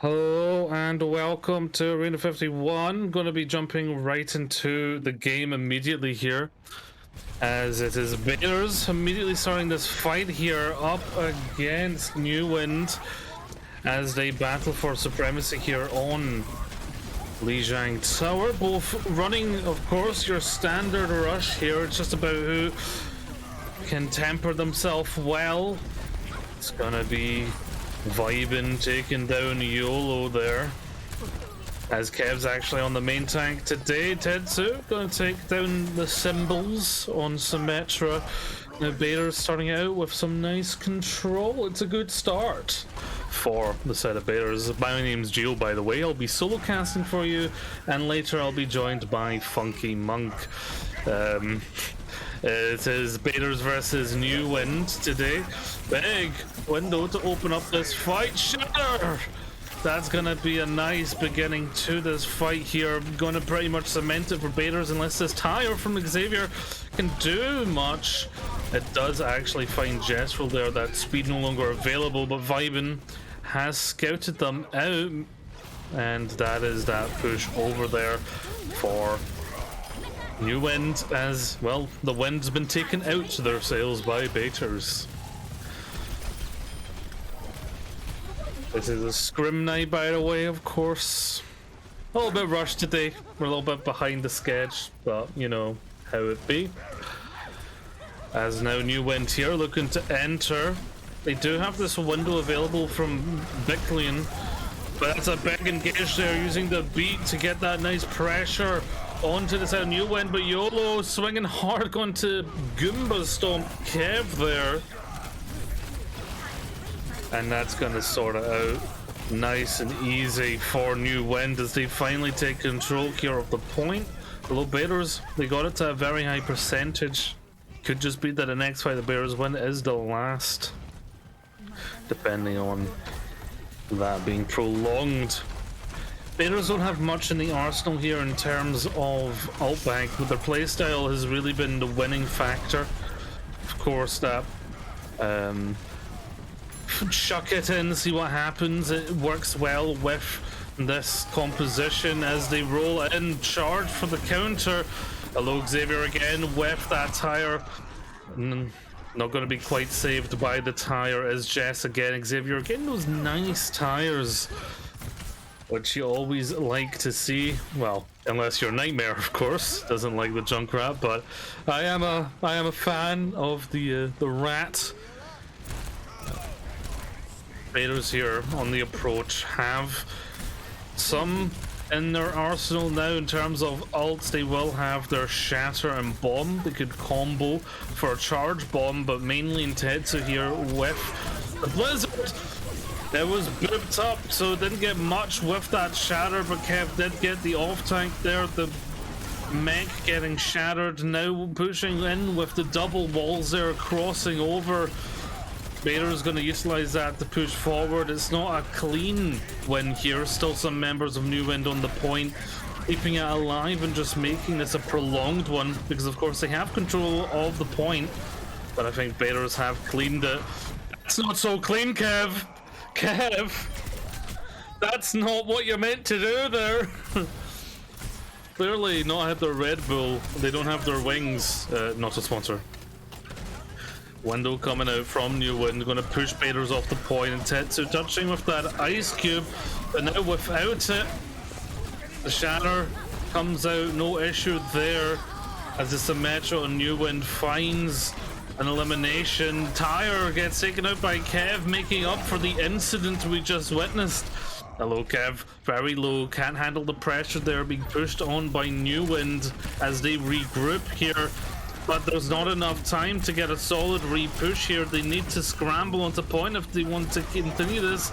Hello and welcome to Arena 51. Going to be jumping right into the game immediately here, as it is Bears immediately starting this fight here up against New Wind as they battle for supremacy here on Lijiang Tower. Both running, of course, your standard rush here. It's just about who can temper themselves well. It's gonna be Vibin taking down YOLO there, as Kev's actually on the main tank today. Tetsu gonna take down the symbols on Symmetra. Now Bader's starting out with some nice control. It's a good start for the side of Bader's. My name's Gio, by the way. I'll be solo casting for you, and later I'll be joined by Funky Monk. It is Bader's versus New Wind today. Big window to open up this fight. Shatter! That's gonna be a nice beginning to this fight here. Gonna pretty much cement it for Bader's unless this tire from Xavier can do much. It does actually find Jessrel there. That speed no longer available, but Vibin has scouted them out, and that is that push over there for New Wind, as well the wind's been taken out to their sails by Baiters. This is a scrim night, by the way, of course. A little bit rushed today. We're a little bit behind the sketch, but you know how it be. As now New Wind here looking to enter. They do have this window available from Bicklin, but it's a big engage there, using the beat to get that nice pressure onto the side of New Wind, but YOLO swinging hard, going to Goomba Stomp Kev there. And that's going to sort it out nice and easy for New Wind as they finally take control here of the point. The low Baiters, they got it to a very high percentage. Could just be that the next fight the Bears win is the last, depending on that being prolonged. Baiters don't have much in the arsenal here in terms of altbank, but their playstyle has really been the winning factor. Of course, that chuck it in, see what happens. It works well with this composition as they roll in, charge for the counter. Hello, Xavier again with that tire. Not going to be quite saved by the tire as Jess again. Xavier getting those nice tires, which you always like to see. Well, unless your Nightmare, of course, doesn't like the Junkrat, but I am a fan of the rat. Baiters here on the approach have some in their arsenal now in terms of ults. They will have their Shatter and Bomb. They could combo for a charge bomb, but mainly in Tetsu here with the Blizzard. It was booped up, so didn't get much with that Shatter, but Kev did get the off tank there. The mech getting shattered, now pushing in with the double walls there, crossing over. Bader is going to utilize that to push forward. It's not a clean win here. Still some members of New Wind on the point, keeping it alive and just making this a prolonged one, because of course they have control of the point, but I think Baiters have cleaned it. It's not so clean, Kev. Kev, that's not what you meant to do there. Clearly not have their Red Bull. They don't have their wings. Not a sponsor. Window coming out from New Wind, going to push Baiters off the point, and Tetsu touching with that ice cube, but now without it, the Shatter comes out, no issue there, as the Symmetra on New Wind finds an elimination. Tire gets taken out by Kev, making up for the incident we just witnessed. Hello, Kev. Very low, can't handle the pressure there, being pushed on by New Wind as they regroup here. But there's not enough time to get a solid re-push here. They need to scramble onto point if they want to continue this.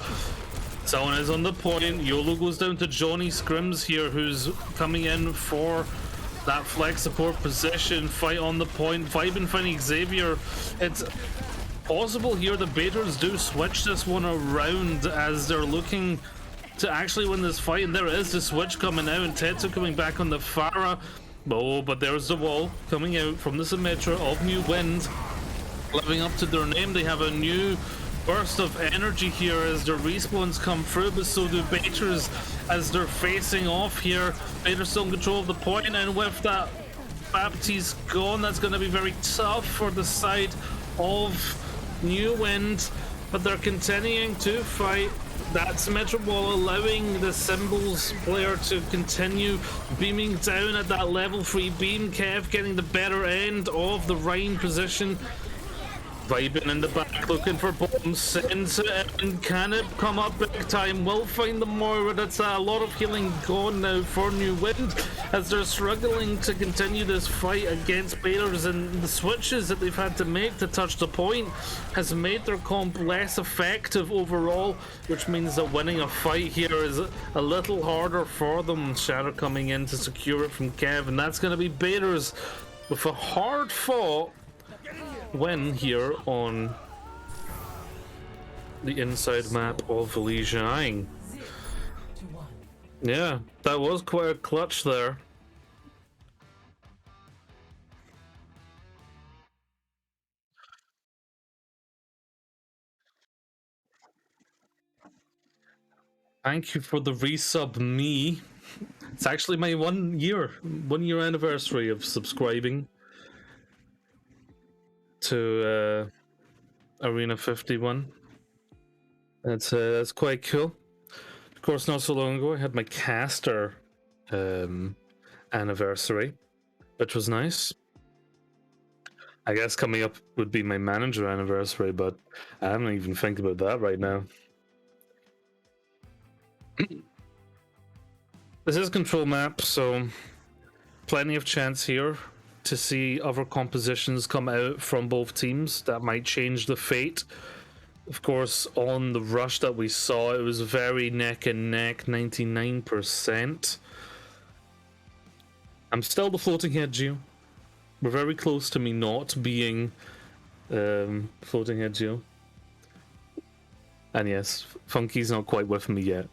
Someone is on the point. YOLO goes down to Johnny Scrims here, who's coming in for that flex support position. Fight on the point. Vibin finding Xavier. It's possible here the Baiters do switch this one around as they're looking to actually win this fight. And there is the switch coming out, and Tetsu coming back on the Pharah. Oh, but there's the wall coming out from the Symmetra of New Wind. Living up to their name, they have a new burst of energy here as their respawns come through, but so do Baiters as they're facing off here. Baiters still in control of the point, and with that Baptiste gone, that's going to be very tough for the side of New Wind, but they're continuing to fight. That symmetric wall allowing the Symbols player to continue beaming down at that level 3 beam. Kev getting the better end of the Rhine position. Vibing in the back, looking for bombs, sends it, and can it come up big time? Will find the Moira. That's a lot of healing gone now for New Wind as they're struggling to continue this fight against Baiters, and the switches that they've had to make to touch the point has made their comp less effective overall, which means that winning a fight here is a little harder for them. Shatter coming in to secure it from Kev, and that's going to be Baiters with a hard fought win here on the inside map of Lijiang. Yeah, that was quite a clutch there. Thank you for the resub, me. It's actually my 1 year anniversary of subscribing to Arena 51. That's quite cool. Of course, not so long ago I had my caster anniversary, which was nice. I guess coming up would be my manager anniversary, but I haven't even think about that right now. This is control map, so plenty of chance here to see other compositions come out from both teams that might change the fate. Of course, on the rush that we saw, it was very neck and neck, 99%. I'm still the floating head Geo. We're very close to me not being floating head Geo. And yes, Funky's not quite with me yet.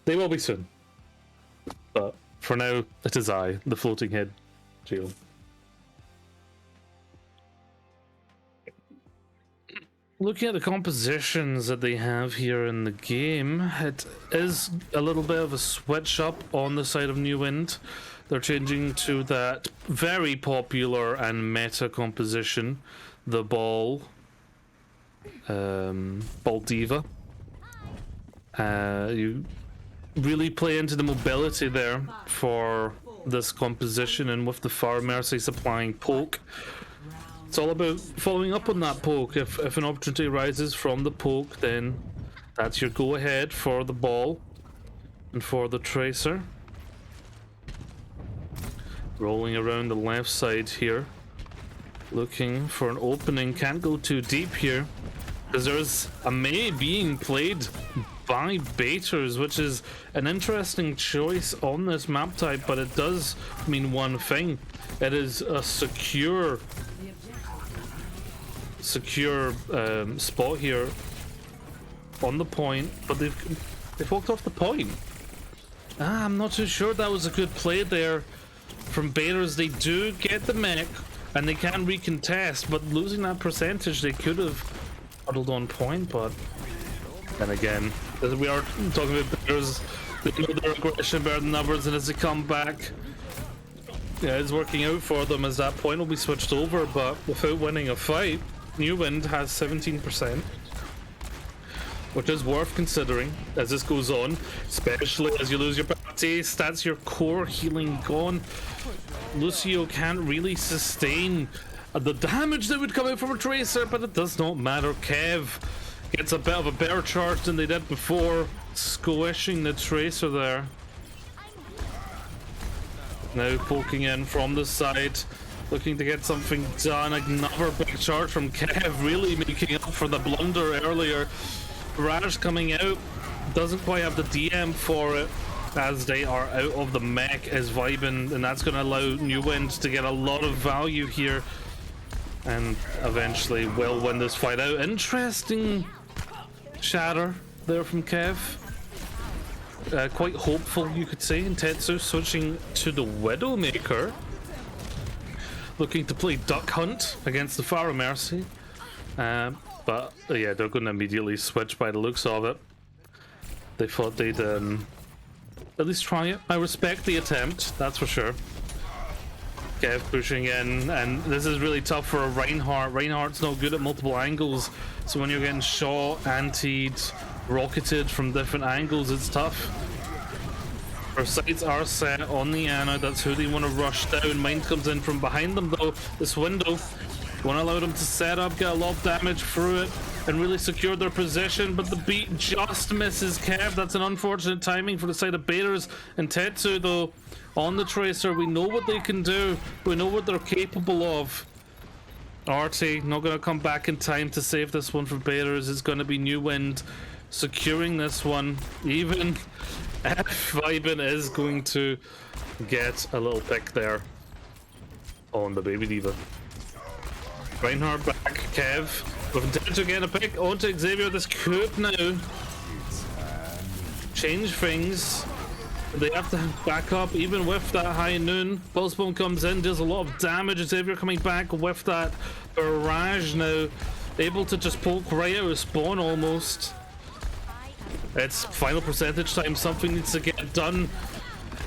They will be soon. But for now, it is I, the floating head Geo. Looking at the compositions that they have here in the game, it is a little bit of a switch up on the side of New Wind. They're changing to that very popular and meta composition, the Ball Diva. You really play into the mobility there for this composition, and with the Fire Mercy supplying poke, it's all about following up on that poke. If an opportunity arises from the poke, then that's your go ahead for the Ball and for the Tracer. Rolling around the left side here, looking for an opening. Can't go too deep here because there's a Mei being played by Baiters, which is an interesting choice on this map type, but it does mean one thing. It is a secure spot here on the point, but they've walked off the point. I'm not too sure that was a good play there from Baiters. They do get the mech and they can recontest, but losing that percentage, they could have huddled on point. But then again, as we are talking about Baiters, they know their aggression better than numbers, and as they come back, yeah, it's working out for them as that point will be switched over. But without winning a fight, New Wind has 17%, which is worth considering as this goes on, especially as you lose your Baptiste. That's your core healing gone. Lucio can't really sustain the damage that would come out from a Tracer, but it does not matter. Kev gets a bit of a better charge than they did before, squishing the Tracer there. Now poking in from the side, looking to get something done. Another big charge from Kev, really making up for the blunder earlier. Raj coming out, doesn't quite have the DM for it, as they are out of the mech, is vibing, and that's going to allow New Wind to get a lot of value here and eventually will win this fight out. Interesting shatter there from Kev. Quite hopeful, you could say. And Tetsu switching to the Widowmaker, looking to play Duck Hunt against the Pharaoh Mercy. But yeah, they're going to immediately switch by the looks of it. They thought they'd at least try it. I respect the attempt, that's for sure. Kev pushing in, and this is really tough for a Reinhardt. Reinhardt's not good at multiple angles, so when you're getting shot, antied, rocketed from different angles, it's tough. Their sights are set on the Ana, that's who they want to rush down. Mind comes in from behind them though, this window. Want to allow them to set up, get a lot of damage through it, and really secure their position, but the beat just misses Kev. That's an unfortunate timing for the side of Baiters. And Tetsu though, on the Tracer, we know what they can do. We know what they're capable of. Artie not going to come back in time to save this one for Baiters. It's going to be New Wind securing this one, even if Vibin is going to get a little pick there on the Baby Diva. Reinhardt back, Kev with intent to get a pick onto Xavier. This could now change things. They have to back up even with that high noon. Pulse bomb comes in, does a lot of damage. Xavier coming back with that barrage now, able to just poke right out of spawn almost. It's final percentage time, something needs to get done.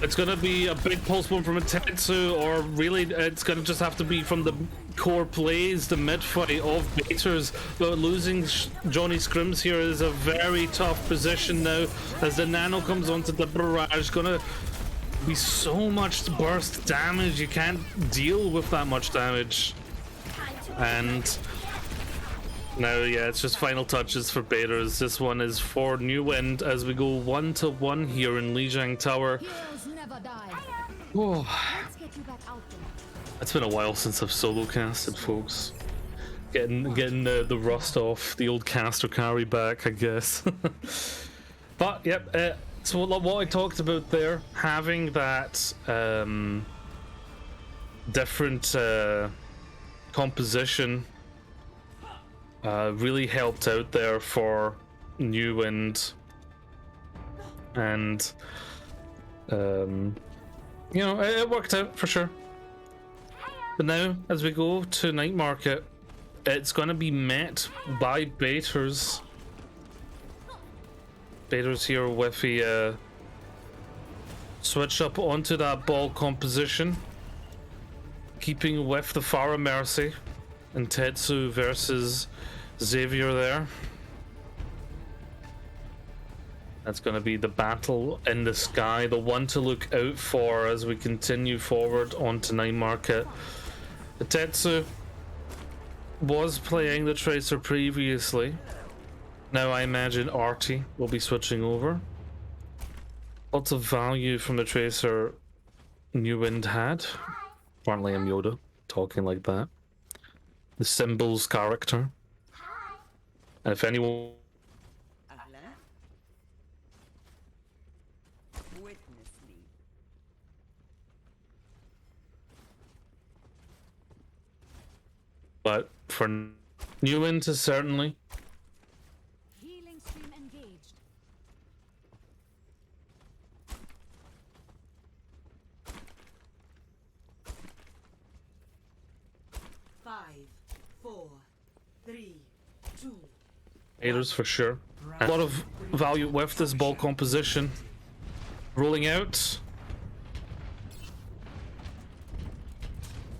It's gonna be a big pulse bomb from a Tetsu, or really it's gonna just have to be from the core plays, the mid fight of Baiters. But losing Johnny Scrims here is a very tough position now, as the nano comes onto the barrage. Gonna be so much burst damage, you can't deal with that much damage. And now, yeah, it's just final touches for Baiters. This one is for New Wind as we go 1-1 here in Lijiang Tower. Oh, it's been a while since I've solo casted, folks. Getting the rust off, the old caster carry back, I guess. But yep, so what I talked about there, having that different composition really helped out there for New Wind, and you know, it worked out for sure. But now, as we go to Night Market, it's going to be met by Baiters. Baiters here with the switch up onto that ball composition, keeping with the Pharah Mercy, and Tetsu versus Xavier there. That's going to be the battle in the sky, the one to look out for as we continue forward onto Night Market. Tetsu was playing the Tracer previously. Now I imagine Artie will be switching over. Lots of value from the Tracer New Wind had. Apparently I'm Yoda talking like that. The Symbols character. And if anyone... But for New Wind to certainly. Healing stream engaged. Five, 4, 3, 2. Haters for sure. A lot of value with this ball composition. Rolling out.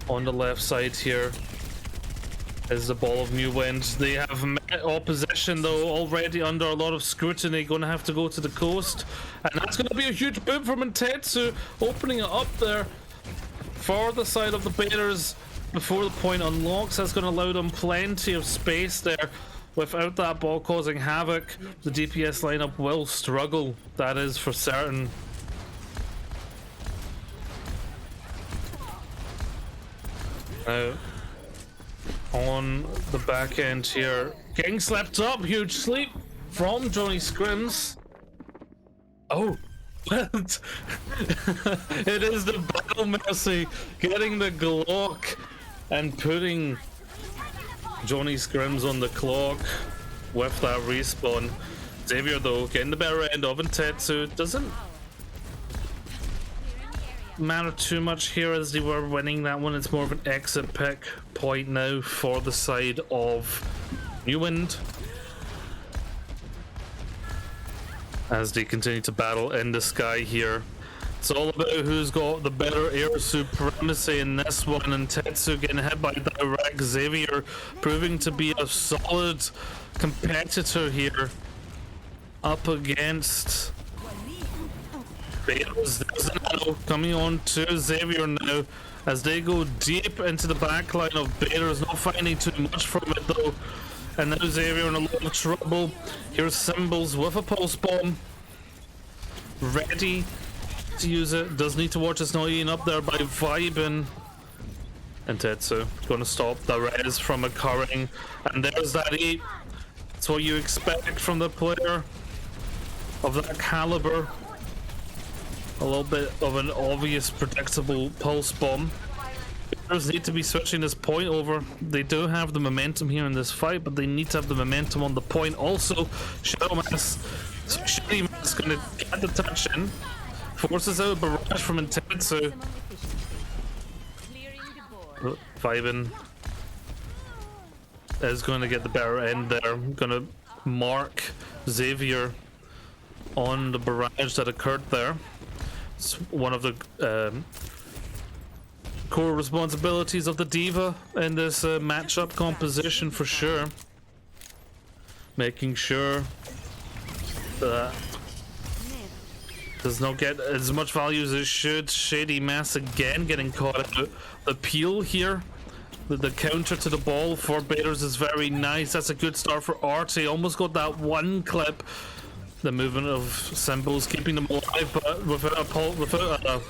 On the left side here is the ball of New Wind. They have met opposition though already under a lot of scrutiny. Going to have to go to the coast, and that's going to be a huge boom from Tetsu, opening it up there for the side of the Baiters before the point unlocks. That's going to allow them plenty of space there. Without that ball causing havoc, the DPS lineup will struggle, that is for certain. Now, on the back end here, getting slept up, huge sleep from Johnny Scrims. Oh, what? It is the Battle Mercy getting the Glock and putting Johnny Scrims on the clock with that respawn. Xavier though getting the better end of Tetsu. Doesn't matter too much here as they were winning that one. It's more of an exit pick point now for the side of New Wind, as they continue to battle in the sky here. It's all about who's got the better air supremacy in this one, and Tetsu getting hit by direct. Xavier proving to be a solid competitor here up against Beatles. There's an arrow coming on to Xavier now as they go deep into the backline of Bader's, not finding too much from it though. And now Xavier in a lot of trouble. Here's Symbols with a pulse bomb, ready to use it. Does need to watch it's not eaten up there by Vibin. And Tetsu gonna stop the res from occurring. And there's that E. It's what you expect from the player of that caliber. A little bit of an obvious, predictable pulse bomb. Bears need to be switching this point over. They do have the momentum here in this fight, but they need to have the momentum on the point also. Shadow Mass. So Shady Mass gonna get the touch in. Forces out a barrage from Tetsu. Vibin is going to get the better end there. Gonna mark Xavier on the barrage that occurred there. It's one of the core responsibilities of the Diva in this matchup composition for sure. Making sure that does not get as much value as it should. Shady Mass again getting caught out. The peel here, the counter to the ball for Baiters is very nice. That's a good start for Artie. Almost got that one clip. The movement of Symbols keeping them alive, but without a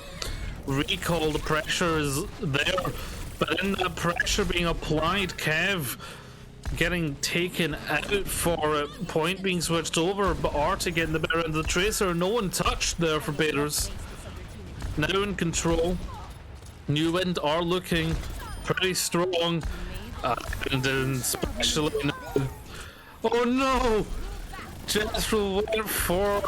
recall, the pressure is there. But in that pressure being applied, Kev getting taken out for a point being switched over, but Artie getting the better end of the Tracer. No one touched there for Baiters. Now in control. New Wind are looking pretty strong, and then especially now. Oh no! Jethro went for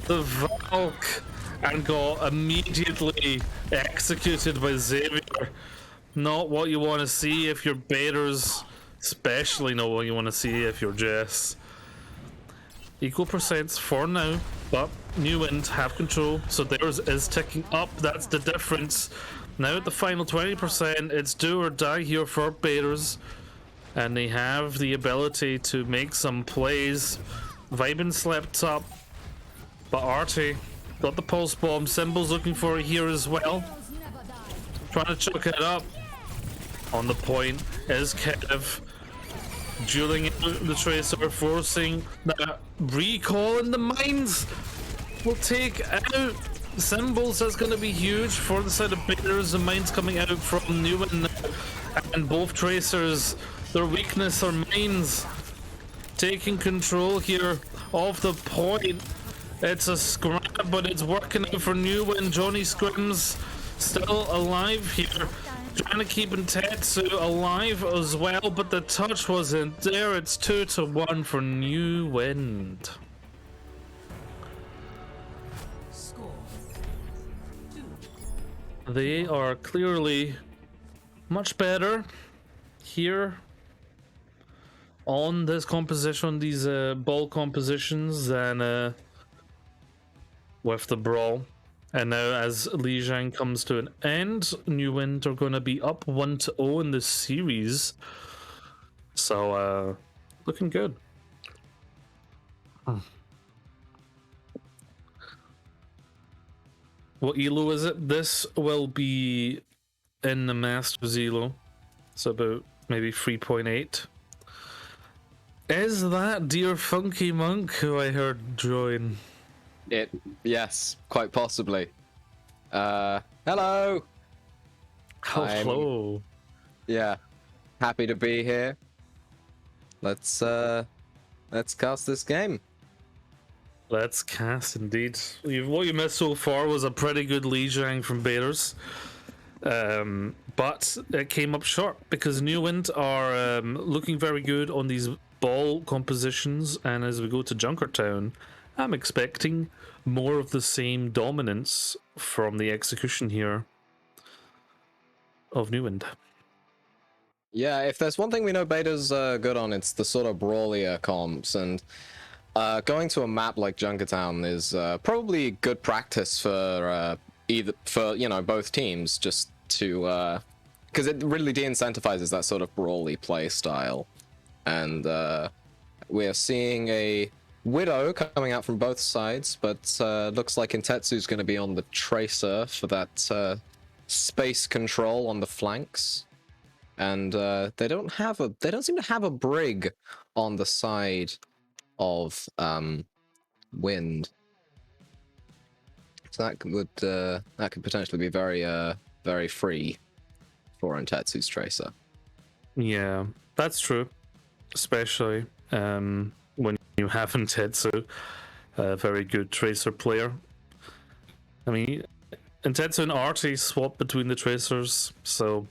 the Valk and got immediately executed by Xavier. Not what you want to see if you're Baiters, especially not what you want to see if you're Jess. Equal percents for now, but New Wind have control, so theirs is ticking up. That's the difference. Now at the final 20%, it's do or die here for Baiters, and they have the ability to make some plays. Vibin slept up, but Artie got the pulse bomb. Symbols looking for it here as well. Trying to chuck it up. On the point is Kev. Dueling the Tracer, forcing that recall in the mines. Will take out Symbols. That's going to be huge for the side of Baiters. The mines coming out from Newman now. And both Tracers, their weakness are mines. Taking control here of the point. It's a scrap, but it's working out for New Wind. Johnny Scrims still alive here. Trying to keep Tetsu alive as well, but the touch wasn't there. It's 2-1 for New Wind. Score 2. They are clearly much better here on this composition, these ball compositions, than with the brawl. And now as Lijiang comes to an end, New Wind are going to be up 1-0 in this series. So, looking good. What elo is it? This will be in the Masters elo. So about maybe 3.8. Is that Dear Funky Monk who I heard join? Yes, quite possibly. Hello. Oh, hello. Yeah, happy to be here. Let's cast this game. Let's cast indeed. What you missed so far was a pretty good Lijiang from Baiters. But it came up short because New Wind are looking very good on these ball compositions, and as we go to Junkertown, I'm expecting more of the same dominance from the execution here of New Wind. Yeah, if there's one thing we know Beta's good on, it's the sort of brawlier comps, and going to a map like Junkertown is probably good practice for both teams, just to because it really de-incentivizes that sort of brawly play style, and we are seeing a Widow coming out from both sides, but looks like Intetsu's going to be on the Tracer for that space control on the flanks. And they don't seem to have a brig on the side of Wind. So that could potentially be very free for Intetsu's Tracer. Yeah, that's true. Especially when you have Intetsu, a very good Tracer player. I mean, Intetsu and Artie swap between the Tracers, so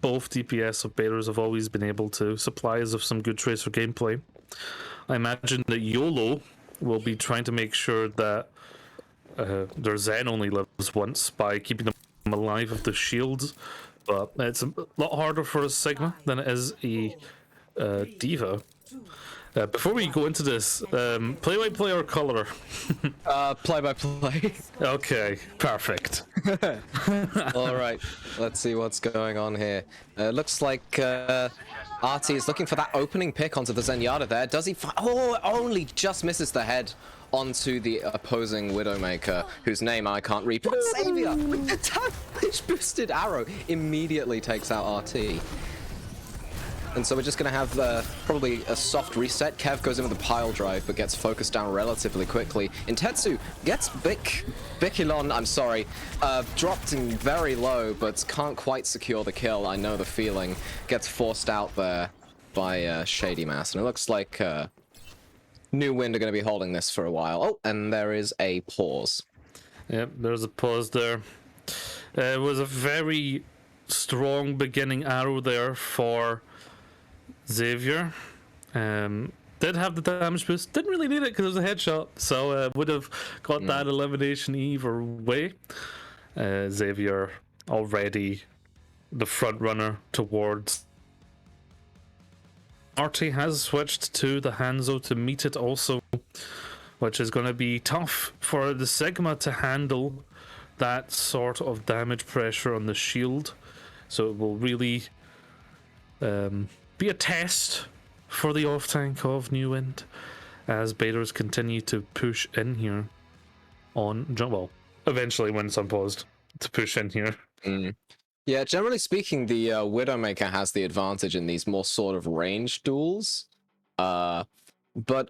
both DPS of betas have always been able to supply us with some good Tracer gameplay. I imagine that YOLO will be trying to make sure that their Zen only lives once by keeping them alive with the shields, but it's a lot harder for a Sigma than it is a Diva. Before we go into this, play-by-play or color? Play-by-play. Okay, perfect. All right, let's see what's going on here. Looks like Artie is looking for that opening pick onto the Zenyatta there. Does he? Oh, only just misses the head onto the opposing Widowmaker, whose name I can't read. But Xavier, with the damage-boosted arrow, immediately takes out RT. And so we're just going to have probably a soft reset. Kev goes in with a pile drive, but gets focused down relatively quickly. Intetsu gets Bikilon, I'm sorry, dropped in very low, but can't quite secure the kill. I know the feeling. Gets forced out there by Shady Mass. And it looks like New Wind are going to be holding this for a while. Oh, and there is a pause. Yep, there's a pause there. It was a very strong beginning arrow there for Xavier. Did have the damage boost, didn't really need it because it was a headshot, so would have got that elimination either way. Xavier already the front runner towards. Artie has switched to the Hanzo to meet it also, which is going to be tough for the Sigma to handle that sort of damage pressure on the shield, so it will really be a test for the off tank of New Wind as betas continue to push in here on well, eventually when it's unpaused to push in here. Yeah, generally speaking, the Widowmaker has the advantage in these more sort of ranged duels. But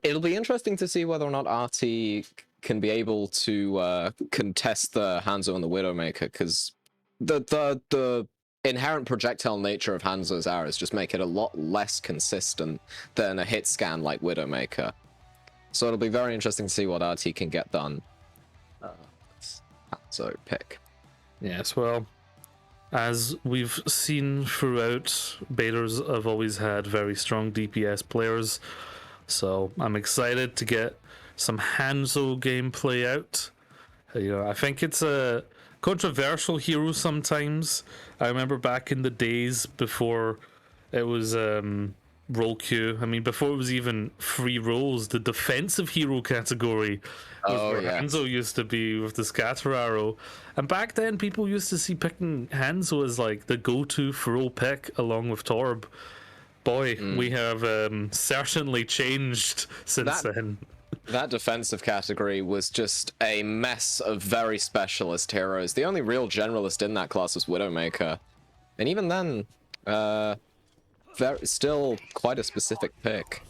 it'll be interesting to see whether or not RT can be able to contest the Hanzo and the Widowmaker, because the inherent projectile nature of Hanzo's arrows just make it a lot less consistent than a hit scan like Widowmaker. So it'll be very interesting to see what RT can get done. Hanzo pick. Yes, well, as we've seen throughout, betas have always had very strong DPS players, so I'm excited to get some Hanzo gameplay out. I think it's a controversial hero sometimes. I remember back in the days before it was role queue. I mean, before it was even free roles, the defensive hero category was where Hanzo used to be with the scatter arrow. And back then, people used to see picking Hanzo as like the go-to throw pick along with Torb. Boy, we have certainly changed since then. That defensive category was just a mess of very specialist heroes. The only real generalist in that class was Widowmaker. And even then, still quite a specific pick.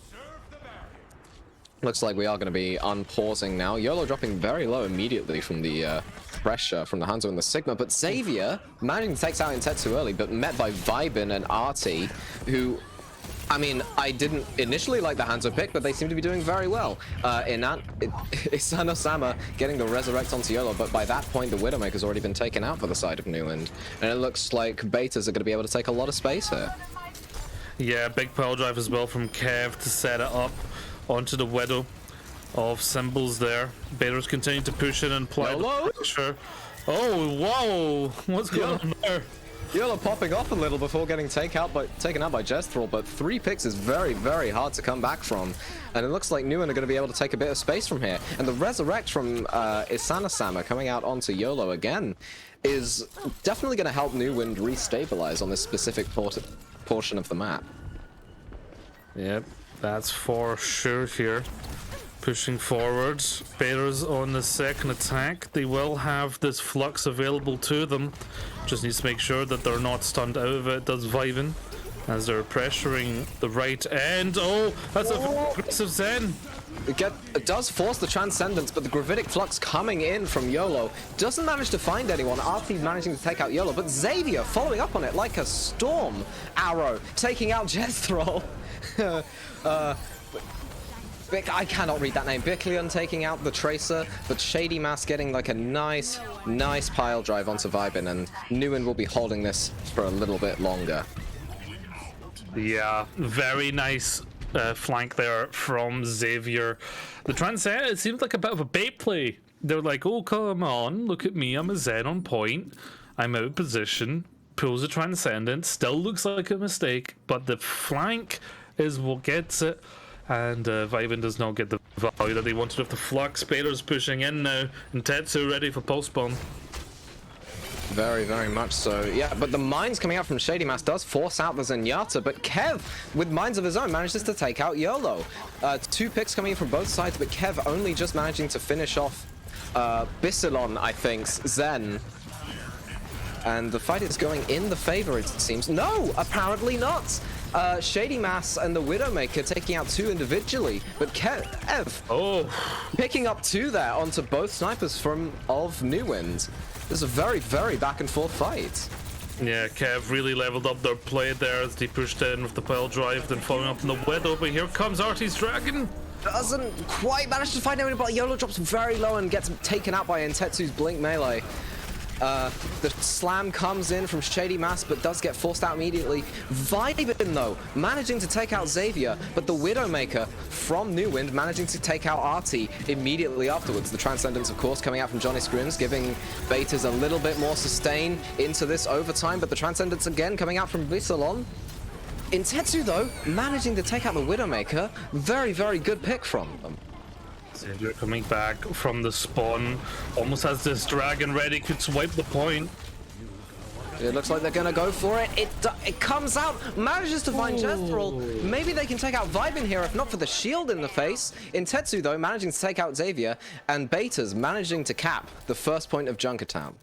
Looks like we are going to be unpausing now. YOLO dropping very low immediately from the pressure from the Hanzo and the Sigma. But Xavier managing to take out Intetsu early, but met by Vibin and Artie, who... I mean, I didn't initially like the Hanzo pick, but they seem to be doing very well. Isano-sama getting the resurrect onto YOLO, but by that point, the Widowmaker's already been taken out for the side of New Wind. And it looks like betas are going to be able to take a lot of space here. Yeah, big pile drive as well from Kev to set it up onto the Widow of symbols there. Betas continue to push in and apply the pressure. Oh, whoa! What's going on there? YOLO popping off a little before getting taken out by Jezthrall, but 3 picks is very, very hard to come back from. And it looks like Nguyen are going to be able to take a bit of space from here. And the Resurrect from Isana-sama coming out onto YOLO again is definitely going to help Nguyen restabilize on this specific portion of the map. Yep, that's for sure here. Pushing forward, Beaters on the second attack. They will have this flux available to them. Just needs to make sure that they're not stunned out of it. Does Viven as they're pressuring the right end. Oh, that's a aggressive Zen. It does force the Transcendence, but the Gravitic Flux coming in from YOLO doesn't manage to find anyone. Artie's managing to take out YOLO, but Xavier following up on it like a storm arrow, taking out Jezthrall. I cannot read that name. Bicleon taking out the Tracer, but Shady Mass getting like a nice pile drive onto Vibin, and Nguyen will be holding this for a little bit longer. Yeah, very nice flank there from Xavier. The Transcend, it seemed like a bit of a bait play. They're like, oh, come on, look at me, I'm a Zen on point. I'm out of position, pulls a Transcendent, still looks like a mistake, but the flank is what gets it. And Viven does not get the value that they wanted of the Flux. Bader's pushing in now, and Tetsu ready for Pulse Bomb. Very, very much so. Yeah, but the mines coming out from Shady Mass does force out the Zenyatta, but Kev, with mines of his own, manages to take out YOLO. 2 picks coming in from both sides, but Kev only just managing to finish off Bissilon, I think, Zen. And the fight is going in the favor, it seems. No, apparently not. Shady Mass and the Widowmaker taking out 2 individually, but Kev picking up 2 there onto both snipers of Nguyen. This is a very, very back and forth fight. Yeah, Kev really leveled up their play there as they pushed in with the pile drive, then following up on the Widow, but here comes Artie's Dragon. Doesn't quite manage to find anyone, but YOLO drops very low and gets taken out by Intetsu's Blink Melee. The slam comes in from Shady Mass, but does get forced out immediately. Viven, though, managing to take out Xavier, but the Widowmaker from Nguyen managing to take out Artie immediately afterwards. The Transcendence, of course, coming out from Johnny Scrims, giving Betas a little bit more sustain into this overtime, but the Transcendence again coming out from Vissalon. Intetsu, though, managing to take out the Widowmaker. Very, very good pick from them. Xavier coming back from the spawn, almost has this dragon ready, could swipe the point. It looks like they're gonna go for it. It comes out, manages to find Jezthrall. Maybe they can take out Vibin here, if not for the shield in the face. Intetsu, though, managing to take out Xavier, and Betas managing to cap the first point of Junkertown.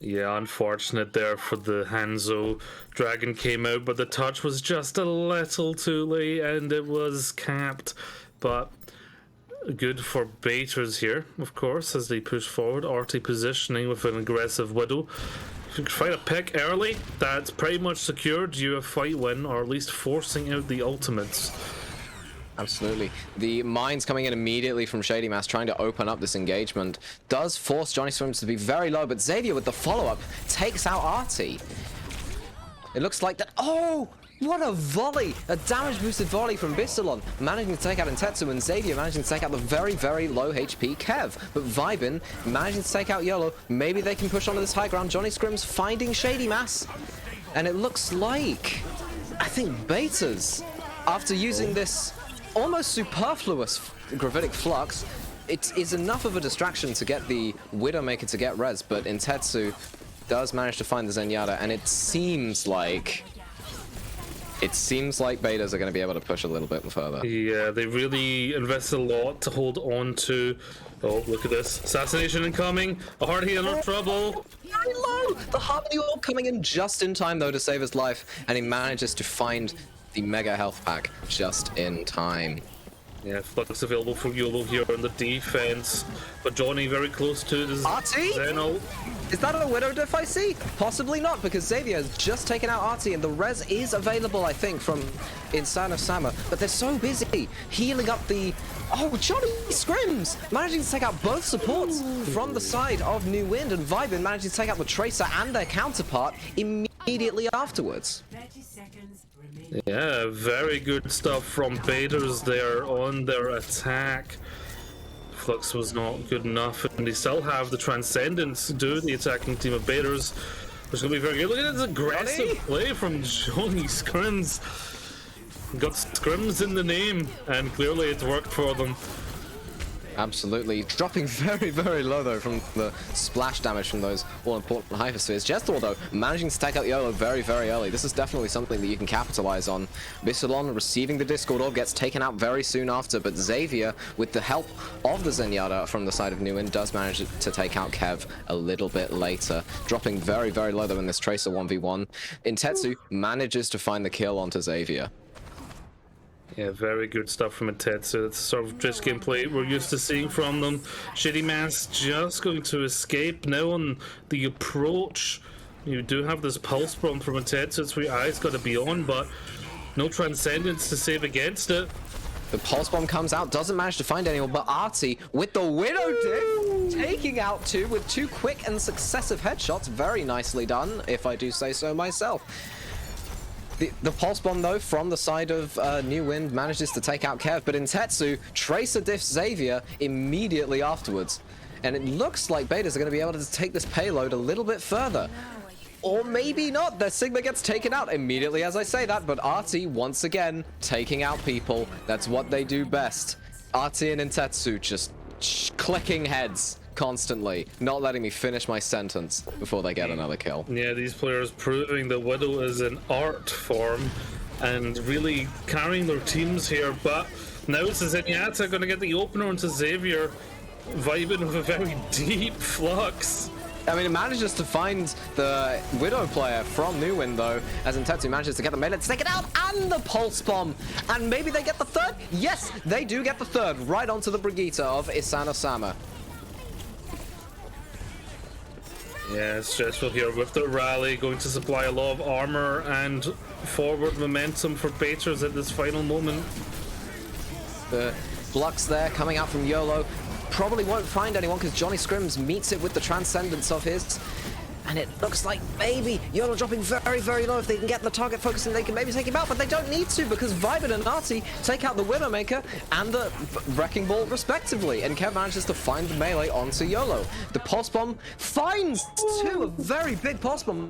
Yeah, unfortunate there for the Hanzo. Dragon came out, but the touch was just a little too late, and it was capped. But good for Baiters here, of course, as they push forward. Artie positioning with an aggressive Widow. If you can find a pick early, that's pretty much secured you a fight win, or at least forcing out the ultimates. Absolutely. The mines coming in immediately from Shady Mass, trying to open up this engagement, does force Johnny Swims to be very low, but Xavier with the follow-up takes out Artie. It looks like that. Oh! What a volley! A damage-boosted volley from Bissilon, managing to take out Intetsu, and Xavier managing to take out the very, very low HP Kev. But Vibin managing to take out YOLO. Maybe they can push onto this high ground. Johnny Scrims finding Shady Mass. And it looks like, I think Betas, after using this almost superfluous Gravitic Flux, it is enough of a distraction to get the Widowmaker to get res, but Intetsu does manage to find the Zenyatta, and it seems like Betas are going to be able to push a little bit further. Yeah, they really invested a lot to hold on to. Oh, look at this. Assassination incoming. A hard healer trouble. Very low. The Harmony Orb coming in just in time, though, to save his life. And he manages to find the Mega Health Pack just in time. Yeah, Flux available for YOLO here on the defense. But Johnny very close to this Artie? Zeno. Is that a Widow diff I see? Possibly not, because Xavier has just taken out Artie, and the res is available, I think, from Isana-sama. But they're so busy healing up the... Oh, Johnny Scrims managing to take out both supports from the side of New Wind, and Vibin managing to take out the Tracer and their counterpart immediately afterwards. 30 seconds remaining. Yeah, very good stuff from Baiters there on their attack. Flux was not good enough, and they still have the Transcendence to do the attacking team of Baiters. It's gonna be very good. Look at this aggressive play from Johnny Scrims. Got Scrims in the name, and clearly it's worked for them. Absolutely. Dropping very, very low, though, from the splash damage from those all-important hyperspheres. Jestor, though, managing to take out YOLO very, very early. This is definitely something that you can capitalize on. Bissalon receiving the Discord Orb gets taken out very soon after, but Xavier, with the help of the Zenyatta from the side of Newind, does manage to take out Kev a little bit later. Dropping very, very low, though, in this Tracer 1v1. Intetsu manages to find the kill onto Xavier. Yeah, very good stuff from Intetsu. It's sort of just gameplay we're used to seeing from them. Shitty Man's just going to escape now on the approach. You do have this pulse bomb from Intetsu. It's where your eyes got to be on, but no Transcendence to save against it. The pulse bomb comes out, doesn't manage to find anyone, but Artie with the Widow Dip, taking out two with two quick and successive headshots. Very nicely done, if I do say so myself. The pulse bomb, though, from the side of New Wind manages to take out Kev, but Intetsu Tracer diffs Xavier immediately afterwards. And it looks like Betas are going to be able to take this payload a little bit further. Or maybe not. Their Sigma gets taken out immediately as I say that, but Artie, once again, taking out people. That's what they do best. Artie and Intetsu just clicking heads constantly, not letting me finish my sentence before they get another kill. Yeah, these players proving that Widow is an art form and really carrying their teams here, but now it's Zenyatta going to get the opener onto Xavier, vibing with a very deep flux. I mean, it manages to find the Widow player from New Wind, though, as Intetsu manages to get the melee to take it out, and the Pulse Bomb. And maybe they get the third? Yes, they do get the third, right onto the Brigitte of Isano Sama. Yeah, stressful here with the rally, going to supply a lot of armor and forward momentum for Baiters at this final moment. The Flux there coming out from YOLO. Probably won't find anyone because Johnny Scrims meets it with the Transcendence of his. And it looks like maybe YOLO dropping very, very low. If they can get the target focusing, they can maybe take him out, but they don't need to because Vibin and Artie take out the Widowmaker and the Wrecking Ball respectively. And Kev manages to find the melee onto YOLO. The Pulse Bomb finds two, a very big Pulse Bomb.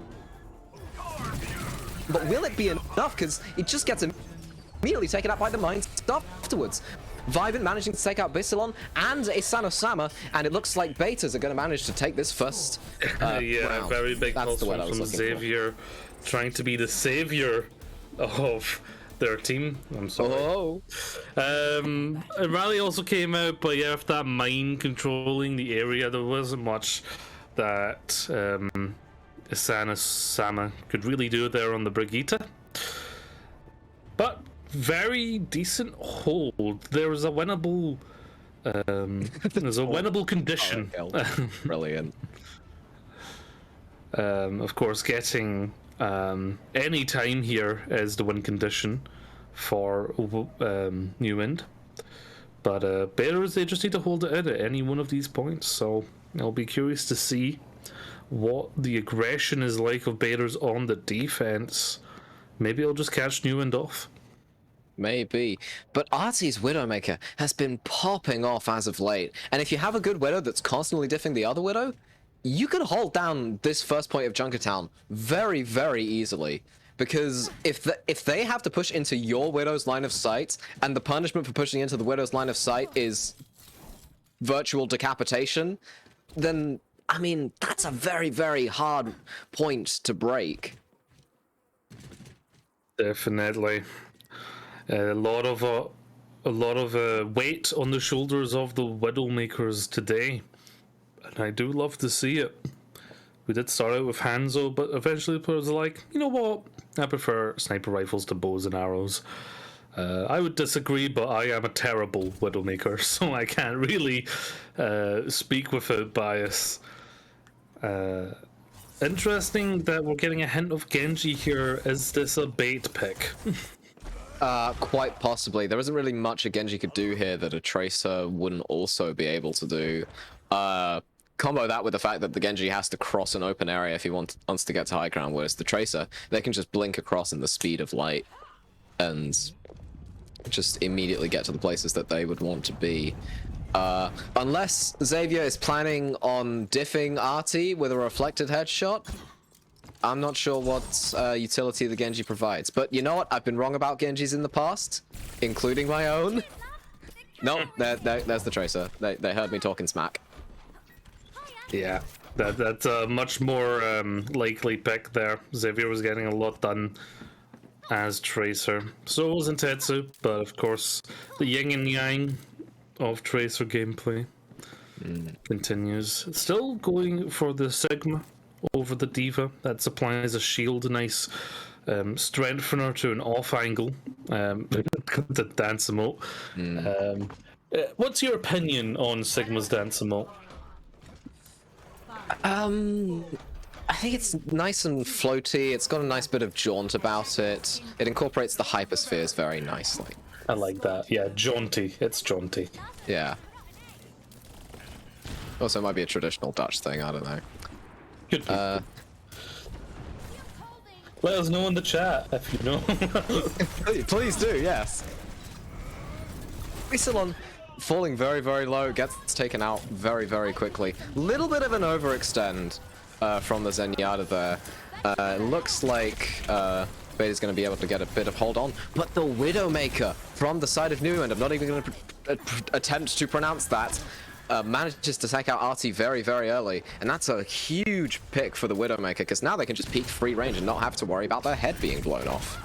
But will it be enough? Because it just gets immediately taken out by the mines afterwards. Vibin managing to take out Bissalon and Isano Sama, and it looks like Betas are going to manage to take this first yeah, round. very big That's pulse the word I was from looking Xavier, trying to be the savior of their team. I'm sorry. Oh. Rally also came out, but yeah, with that mine controlling the area, there wasn't much that Isano Sama could really do there on the Brigitte. But very decent hold. There was a winnable there's a winnable condition. Brilliant. Of course, getting any time here is the win condition for New Wind. But Bears, they just need to hold it in at any one of these points. So I'll be curious to see what the aggression is like of Bears on the defense. Maybe I'll just catch New Wind off. Maybe. But Artie's Widowmaker has been popping off as of late. And if you have a good Widow that's constantly diffing the other Widow, you can hold down this first point of Junkertown very, very easily. Because if they have to push into your Widow's line of sight, and the punishment for pushing into the Widow's line of sight is virtual decapitation, then, I mean, that's a very, very hard point to break. Definitely. A lot of weight on the shoulders of the Widowmakers today, and I do love to see it. We did start out with Hanzo, but eventually players are like, you know what? I prefer sniper rifles to bows and arrows. I would disagree, but I am a terrible Widowmaker, so I can't really speak with a bias. Interesting that we're getting a hint of Genji here. Is this a bait pick? Quite possibly. There isn't really much a Genji could do here that a Tracer wouldn't also be able to do. Combo that with the fact that the Genji has to cross an open area if he wants to get to high ground, whereas the Tracer, they can just blink across in the speed of light and just immediately get to the places that they would want to be. Unless Xavier is planning on diffing Artie with a reflected headshot, I'm not sure what utility the Genji provides. But you know what? I've been wrong about Genjis in the past, including my own. No, there's the Tracer. They heard me talking smack. Yeah, that's a much more likely pick there. Xavier was getting a lot done as Tracer. So was Tetsu, but of course the yin and yang of Tracer gameplay continues. Still going for the Sigma over the Diva. That supplies a shield, a nice strengthener to an off angle. The dance emote. What's your opinion on Sigma's dance emote? I think it's nice and floaty. It's got a nice bit of jaunt about it. It incorporates the hyperspheres very nicely. I like that. Yeah, jaunty. It's jaunty. Yeah. Also, it might be a traditional Dutch thing. I don't know. Could be. Let us know in the chat if you know. Please do, yes. Isilon falling very, very low, gets taken out very, very quickly. Little bit of an overextend from the Zenyatta there. Looks like Beta's going to be able to get a bit of hold on, but the Widowmaker from the side of New End, I'm not even going to attempt to pronounce that, manages to take out Artie very, very early, and that's a huge pick for the Widowmaker, because now they can just peek free range and not have to worry about their head being blown off.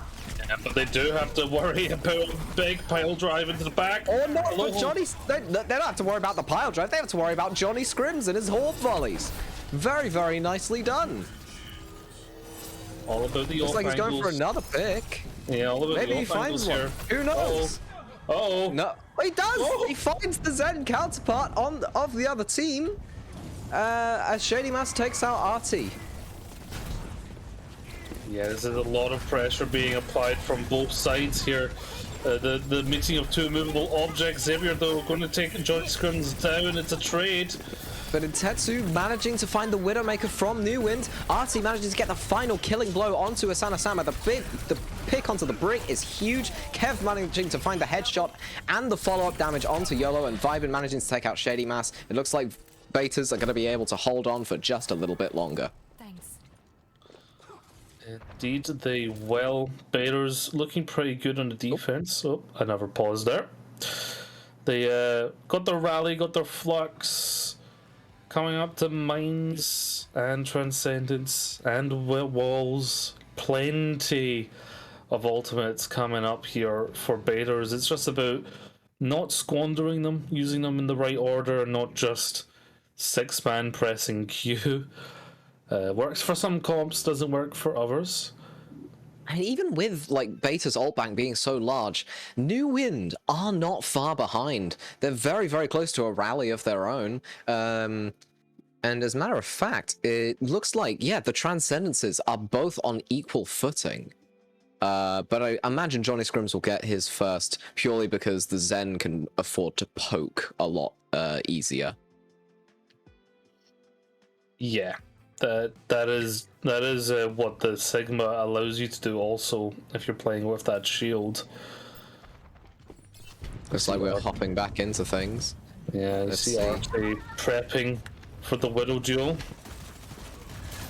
Yeah, but they do have to worry about a big pile drive into the back. Oh no, but they don't have to worry about the pile drive, they have to worry about Johnny Scrims and his horde volleys. Very, very nicely done. All about the looks like he's going for another pick. Yeah, all about maybe the he finds one. Here. Who knows? Uh-oh. No, he does. Oh. He finds the Zen counterpart of the other team. As Shady Mass takes out Artie. Yeah, there's a lot of pressure being applied from both sides here. The mixing of two movable objects. Xavier, though, going to take Johnny Scrims down. It's a trade. But Tetsu managing to find the Widowmaker from New Wind. Artie manages to get the final killing blow onto Asana Sama. The pick onto the brick is huge. Kev managing to find the headshot and the follow-up damage onto YOLO, and Vibin managing to take out Shady Mass. It looks like Betas are going to be able to hold on for just a little bit longer. Thanks. Indeed, they will. Bader's looking pretty good on the defense. Oh, another pause there. They got their rally, got their flux. Coming up to Mines and Transcendence and Walls. Plenty of ultimates coming up here for Baiters. It's just about not squandering them, using them in the right order, and not just six-man pressing Q. Works for some comps, doesn't work for others. And even with, like, Beta's ult bank being so large, New Wind are not far behind. They're very, very close to a rally of their own. And as a matter of fact, it looks like, yeah, the Transcendences are both on equal footing. But I imagine Johnny Scrims will get his first, purely because the Zen can afford to poke a lot easier. Yeah. That is what the Sigma allows you to do also if you're playing with that shield. Looks like we're hopping back into things. Yeah, Let's see see. Archie prepping for the Widow duel.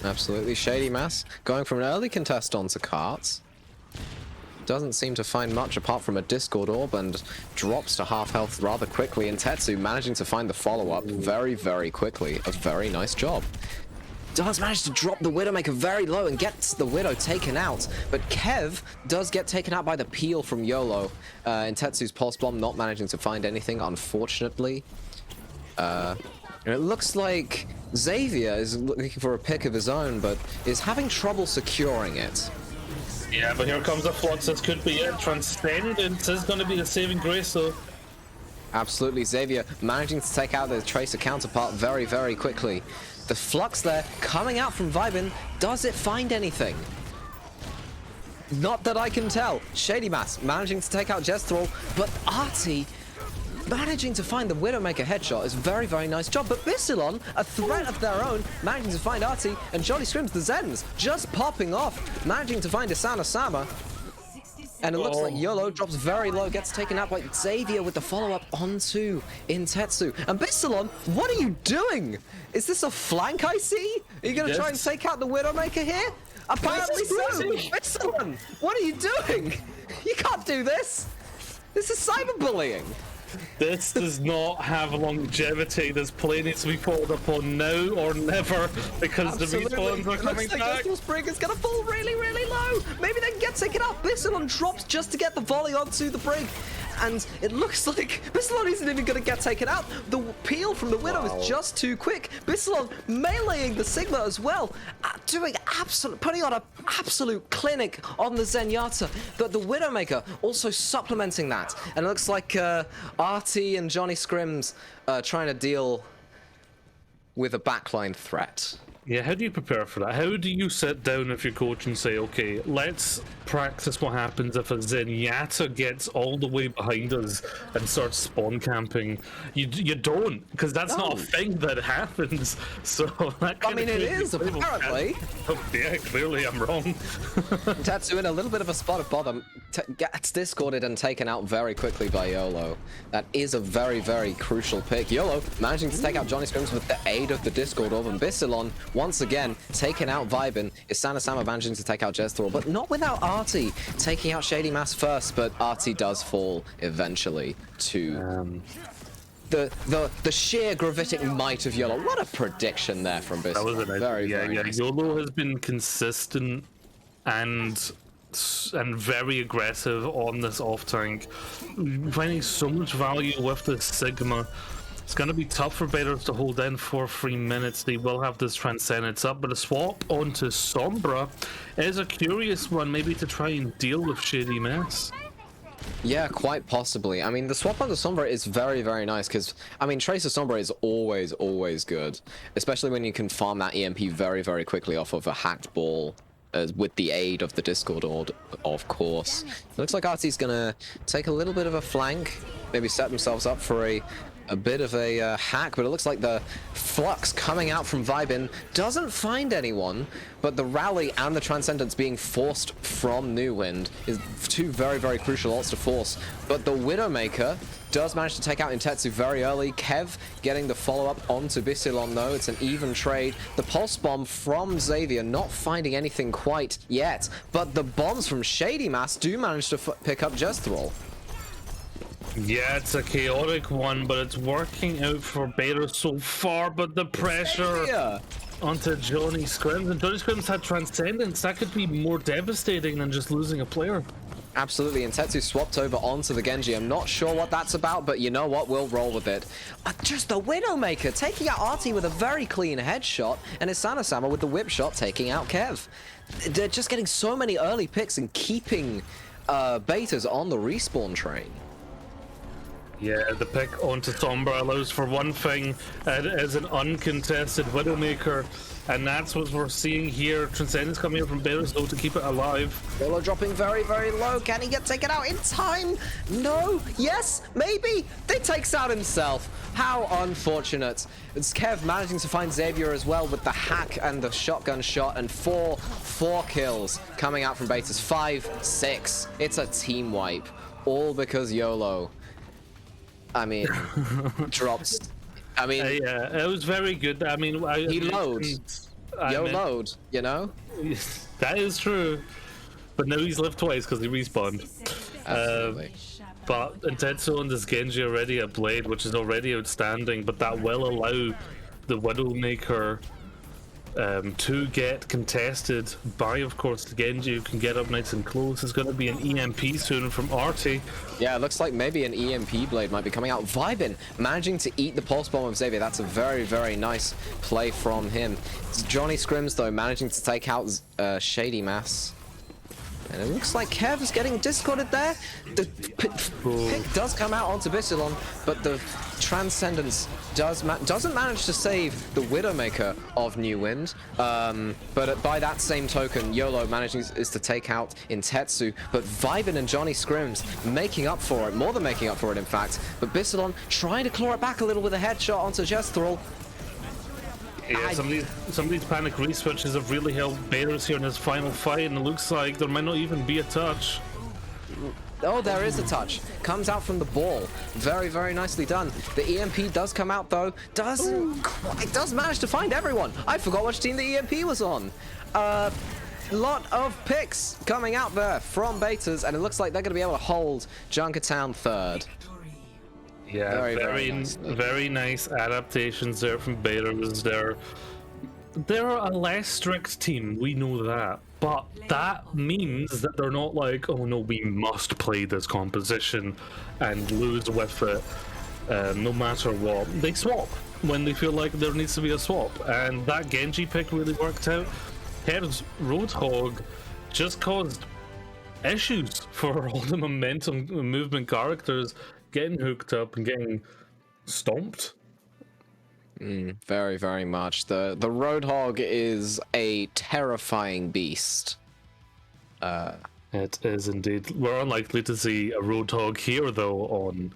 Absolutely. Shady Mass going from an early contest onto carts. Doesn't seem to find much apart from a Discord orb and drops to half health rather quickly. And Tetsu managing to find the follow-up very, very quickly. A very nice job. Does manage to drop the Widowmaker very low and gets the Widow taken out, but Kev does get taken out by the peel from YOLO, and Tetsu's Pulse Bomb not managing to find anything, unfortunately. And it looks like Xavier is looking for a pick of his own, but is having trouble securing it. Yeah, but here comes the Flux. This could be it. Transcendence is going to be the saving grace, though. Absolutely, Xavier managing to take out the Tracer counterpart very, very quickly. The Flux there, coming out from Vibin. Does it find anything? Not that I can tell. Shady Mass managing to take out Jestrel, but Artie managing to find the Widowmaker headshot is very, very nice job. But Bissilon, a threat of their own, managing to find Artie, and Jolly Scrims, the Zens, just popping off, managing to find Asana Sama. And it looks like YOLO drops very low, gets taken out by Xavier with the follow-up onto Intetsu. And Bissilon, what are you doing? Is this a flank I see? Are you going to try and take out the Widowmaker here? Apparently so. Excellent. What are you doing? You can't do this. This is cyberbullying. This does not have longevity. This play needs to be followed upon now or never because the respawns are coming back. Looks like is gonna fall really, really low. Maybe they can get taken out. Bissilon drops just to get the volley onto the brig. And it looks like Bissilon isn't even going to get taken out. The peel from the Widow is just too quick. Bissilon meleeing the Sigma as well, putting on an absolute clinic on the Zenyatta. But the Widowmaker also supplementing that. And it looks like Artie and Johnny Scrims trying to deal with a backline threat. Yeah, how do you prepare for that? How do you sit down with your coach and say, okay, let's practice what happens if a Zenyatta gets all the way behind us and starts spawn camping? You don't, because that's not a thing that happens. So that I mean, it is, apparently. Oh, yeah, clearly I'm wrong. Tatsu in a little bit of a spot of bother gets discorded and taken out very quickly by YOLO. That is a very, very crucial pick. YOLO managing to take out Johnny Scrims with the aid of the Discord Orb, and Bissilon once again taking out Vibin. Is Sama managing to take out Jezthrall, but not without Artie taking out Shady Mass first, but Artie does fall eventually to the sheer gravitic might of YOLO. What a prediction there from Bissilon. That was a nice, very nice. YOLO has been consistent and very aggressive on this off tank, finding so much value with this Sigma. It's going to be tough for Beaters to hold in for 3 minutes. They will have this Transcendence up, but a swap onto Sombra is a curious one, maybe to try and deal with Shady Mess. Yeah, quite possibly. I mean, the swap onto Sombra is very, very nice because, I mean, Tracer Sombra is always, always good, especially when you can farm that EMP very, very quickly off of a hacked ball. With the aid of the Discord Orb, of course. It looks like Artie's gonna take a little bit of a flank, maybe set themselves up for a bit of a hack, but it looks like the flux coming out from Vibin doesn't find anyone, but the rally and the Transcendence being forced from New Wind is two very, very crucial ults to force. But the Widowmaker does manage to take out Intetsu very early. Kev getting the follow-up onto Bissilon, though. It's an even trade. The Pulse Bomb from Xavier not finding anything quite yet, but the bombs from Shady Mass do manage to pick up Jezthrall. Yeah, it's a chaotic one, but it's working out for Beta so far, but the pressure onto Johnny Scrims, and Johnny Scrims had Transcendence. That could be more devastating than just losing a player. Absolutely, and Tetsu swapped over onto the Genji. I'm not sure what that's about, but you know what? We'll roll with it. Just the Widowmaker taking out Artie with a very clean headshot, and Isana-sama with the whip shot taking out Kev. They're just getting so many early picks and keeping Betas on the respawn train. Yeah, the pick onto Sombra allows for one thing, as an uncontested Widowmaker, and that's what we're seeing here. Transcendence coming in from Bears though to keep it alive. YOLO dropping very, very low. Can he get taken out in time? No. Yes. Maybe. He takes out himself. How unfortunate. It's Kev managing to find Xavier as well with the hack and the shotgun shot, and four kills coming out from Betas. 5, 6. It's a team wipe. All because YOLO. I mean, drops. I mean, yeah, it was very good. I mean, he loads. Load, you know? That is true. But now he's lived twice because he respawned. Absolutely. But Intetsu on this Genji already a Blade, which is already outstanding, but that will allow the Widowmaker to get contested by, of course, the Genji, who can get up nice and close. There's going to be an EMP soon from Artie. Yeah, it looks like maybe an EMP blade might be coming out. Vibin managing to eat the pulse bomb of Xavier. That's a very, very nice play from him. It's Johnny Scrims, though, managing to take out Shady Mass. And it looks like Kev is getting discorded there. The pick does come out onto Bissilon, but the Transcendence doesn't manage to save the Widowmaker of New Wind. But by that same token, YOLO managing is to take out Intetsu. But Vibin and Johnny Scrims making up for it, more than making up for it, in fact. But Bissilon trying to claw it back a little with a headshot onto Jezthrall. Yeah, some of these panic reswitches have really helped Beaters here in his final fight, and it looks like there might not even be a touch. Oh, there is a touch. Comes out from the ball. Very, very nicely done. The EMP does come out, though. It does manage to find everyone. I forgot which team the EMP was on. lot of picks coming out there from betas, and it looks like they're going to be able to hold Junkertown third. Yeah, very nice adaptations there from betas. They're a less strict team, we know that, but that means that they're not like, oh no, we must play this composition and lose with it no matter what. They swap when they feel like there needs to be a swap, and that Genji pick really worked out. Kev's Roadhog just caused issues for all the momentum movement characters getting hooked up and getting stomped. Very, very much. The Roadhog is a terrifying beast. It is indeed. We're unlikely to see a Roadhog here, though, on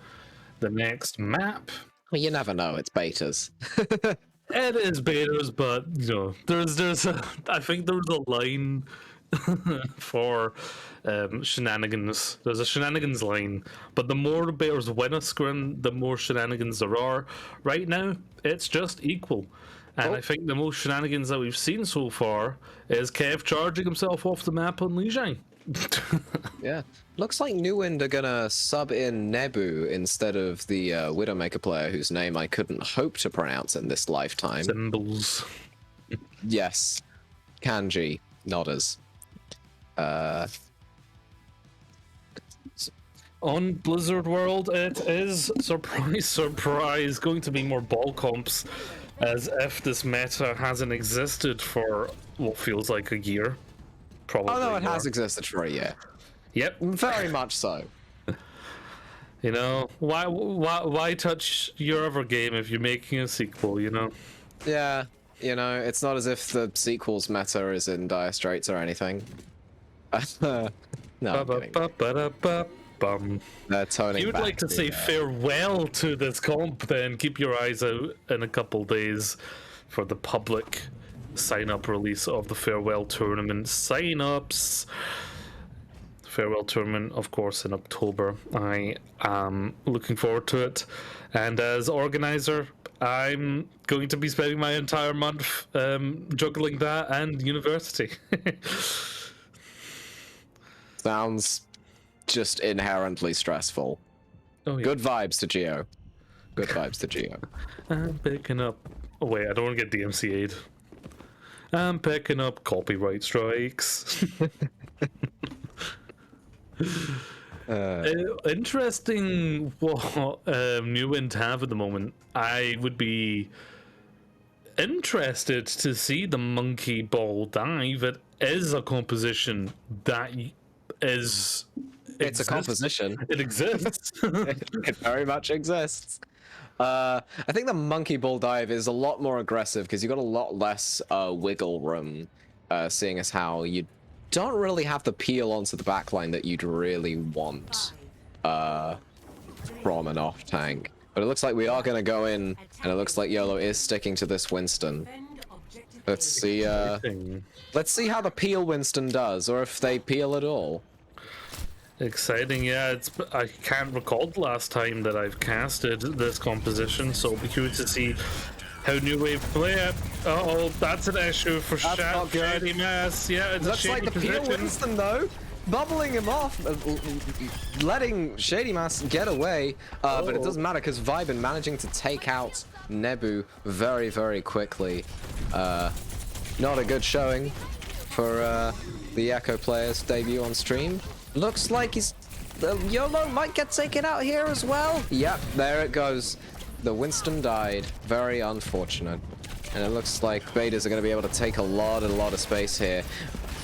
the next map. Well, you never know. It's betas. It is betas, but you know, I think there's a line for shenanigans. There's a shenanigans line, but the more bears win a scrim, the more shenanigans there are. Right now, it's just equal. And I think the most shenanigans that we've seen so far is Kev charging himself off the map on Lijiang. Yeah. Looks like New Wind are gonna sub in Nebu instead of the Widowmaker player whose name I couldn't hope to pronounce in this lifetime. Symbols. Yes. Kanji. Nodders. On Blizzard World, it is, surprise, surprise, going to be more ball comps, as if this meta hasn't existed for what feels like a year. Probably. Oh no, it more. has existed for a year. Yep. Very much so. You know, why touch your other game if you're making a sequel, you know? Yeah, you know, it's not as if the sequels meta is in dire straits or anything. No, I'm kidding. They're toning If you would back like to say farewell to this comp, then keep your eyes out in a couple days for the public sign-up release of the Farewell Tournament sign-ups. Farewell Tournament, of course, in October. I am looking forward to it, and as organizer, I'm going to be spending my entire month juggling that and university. Sounds just inherently stressful. Oh, yeah. Good vibes to Geo. Good vibes to Geo. I'm picking up... Oh, wait, I don't want to get DMCA'd. I'm picking up copyright strikes. Interesting what New Wind have at the moment. I would be interested to see the monkey ball dive. It is a composition that is... It's a composition. It exists. It very much exists. I think the monkey ball dive is a lot more aggressive because you've got a lot less wiggle room, seeing as how you don't really have the peel onto the backline that you'd really want from an off tank. But it looks like we are going to go in, and it looks like YOLO is sticking to this Winston. Let's see how the peel Winston does, or if they peel at all. Exciting, yeah. I can't recall the last time that I've casted this composition, so it'll be curious to see how New Wave play it. Uh-oh, that's an issue for Shady Mass. Yeah, it's looks a like the position. peel Winston though, bubbling him off, letting Shady Mass get away. But it doesn't matter because Vibin managing to take out Nebu very, very quickly. Not a good showing for the Echo player's debut on stream. Looks like YOLO might get taken out here as well. Yep, there it goes. The Winston died. Very unfortunate. And it looks like betas are going to be able to take a lot of space here.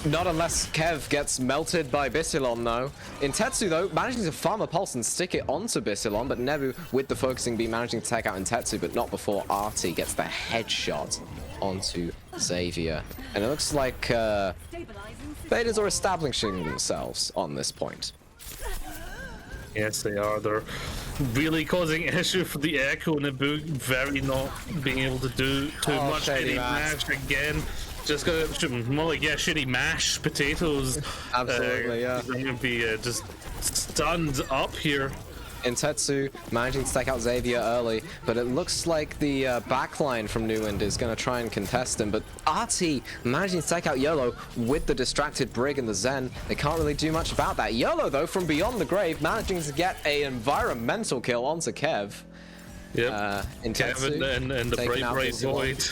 Not unless Kev gets melted by Bissilon, though. Intetsu, though, managing to farm a pulse and stick it onto Bissilon, but Nebu, with the focusing B, managing to take out Intetsu, but not before Artie gets the headshot onto Xavier. And it looks like betas are establishing themselves on this point. Yes, they are. They're really causing issue for the Echo and Nebu, very not being able to do too much. Shitty mash again. Just gonna more like shitty mash potatoes. Absolutely, yeah. They're gonna be just stunned up here. Intetsu managing to take out Xavier early, but it looks like the backline from Newland is going to try and contest him. But RT managing to take out YOLO with the distracted Brig and the Zen. They can't really do much about that. YOLO, though, from beyond the grave, managing to get an environmental kill onto Kev. Yep. Intetsu and the Brave Void.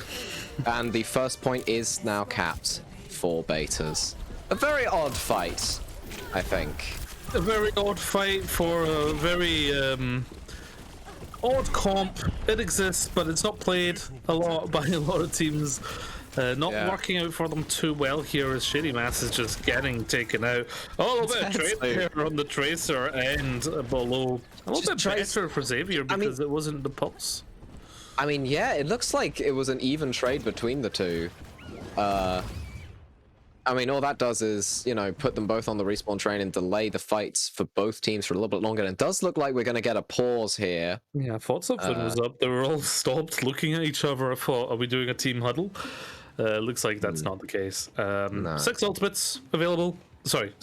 And the first point is now capped for Betas. A very odd fight, I think. A very odd fight for a very odd comp. It exists, but it's not played a lot by a lot of teams. Not working out for them too well here as Shady Mass is just getting taken out. A little bit of trade there on the Tracer and below. A little bit better for Xavier because it wasn't the Pulse. I mean, yeah, it looks like it was an even trade between the two. I mean, all that does is, you know, put them both on the respawn train and delay the fights for both teams for a little bit longer. And it does look like we're going to get a pause here. Yeah, I thought something was up. They were all stopped looking at each other. I thought, are we doing a team huddle? Looks like that's not the case. No. 6 ultimates available. Sorry,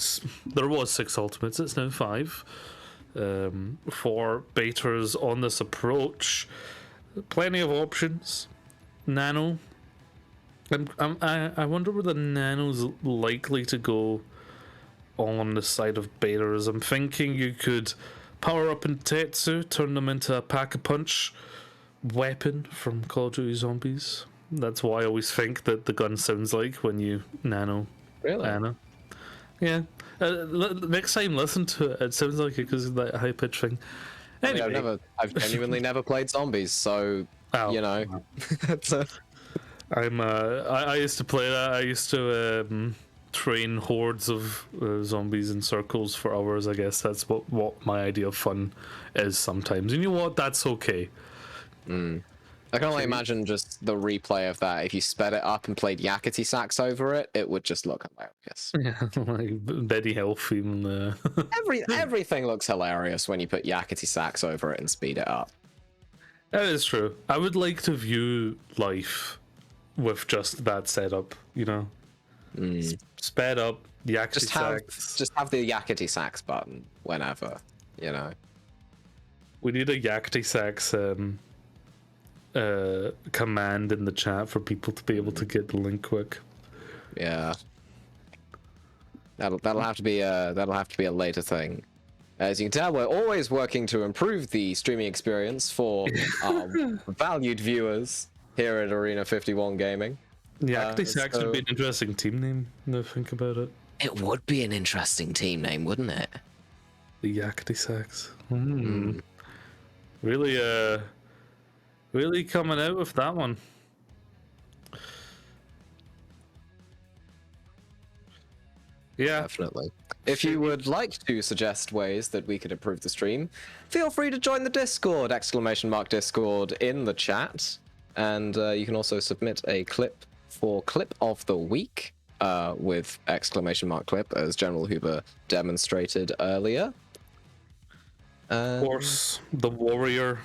there was 6 ultimates. It's now 5. 4 baiters on this approach. Plenty of options. Nano. I wonder where the Nano's likely to go on the side of baiters. I'm thinking you could power up in Tetsu, turn them into a pack-a-punch weapon from Call of Duty Zombies. That's why I always think that the gun sounds like when you nano. Really? Nano. Yeah. Next time, listen to it. It sounds like it because of that high pitch thing. Anyway. I mean, I've genuinely never played zombies, so you know. I used to play that. I used to train hordes of zombies in circles for hours. I guess that's what my idea of fun is sometimes. And you know what? That's okay. I can only imagine just the replay of that. If you sped it up and played Yakety Sax over it, it would just look hilarious. Yeah, like Betty Hill theme. Everything looks hilarious when you put Yakety Sax over it and speed it up. That is true. I would like to view life with just that setup, you know? Sped up, Yakety Sax. Just have the Yakety Sax button whenever, you know? We need a Yakety Sax command in the chat for people to be able to get the link quick. Yeah. That'll have to be a later thing. As you can tell, we're always working to improve the streaming experience for our valued viewers here at Arena 51 Gaming. Yakety Sax would be an interesting team name, now think about it. It would be an interesting team name, wouldn't it? The Yakety Sax. Really coming out with that one. Yeah. Definitely. If you would like to suggest ways that we could improve the stream, feel free to join the Discord, !Discord in the chat. And you can also submit a clip for Clip of the Week with !Clip, as General Huber demonstrated earlier. Of course, the warrior,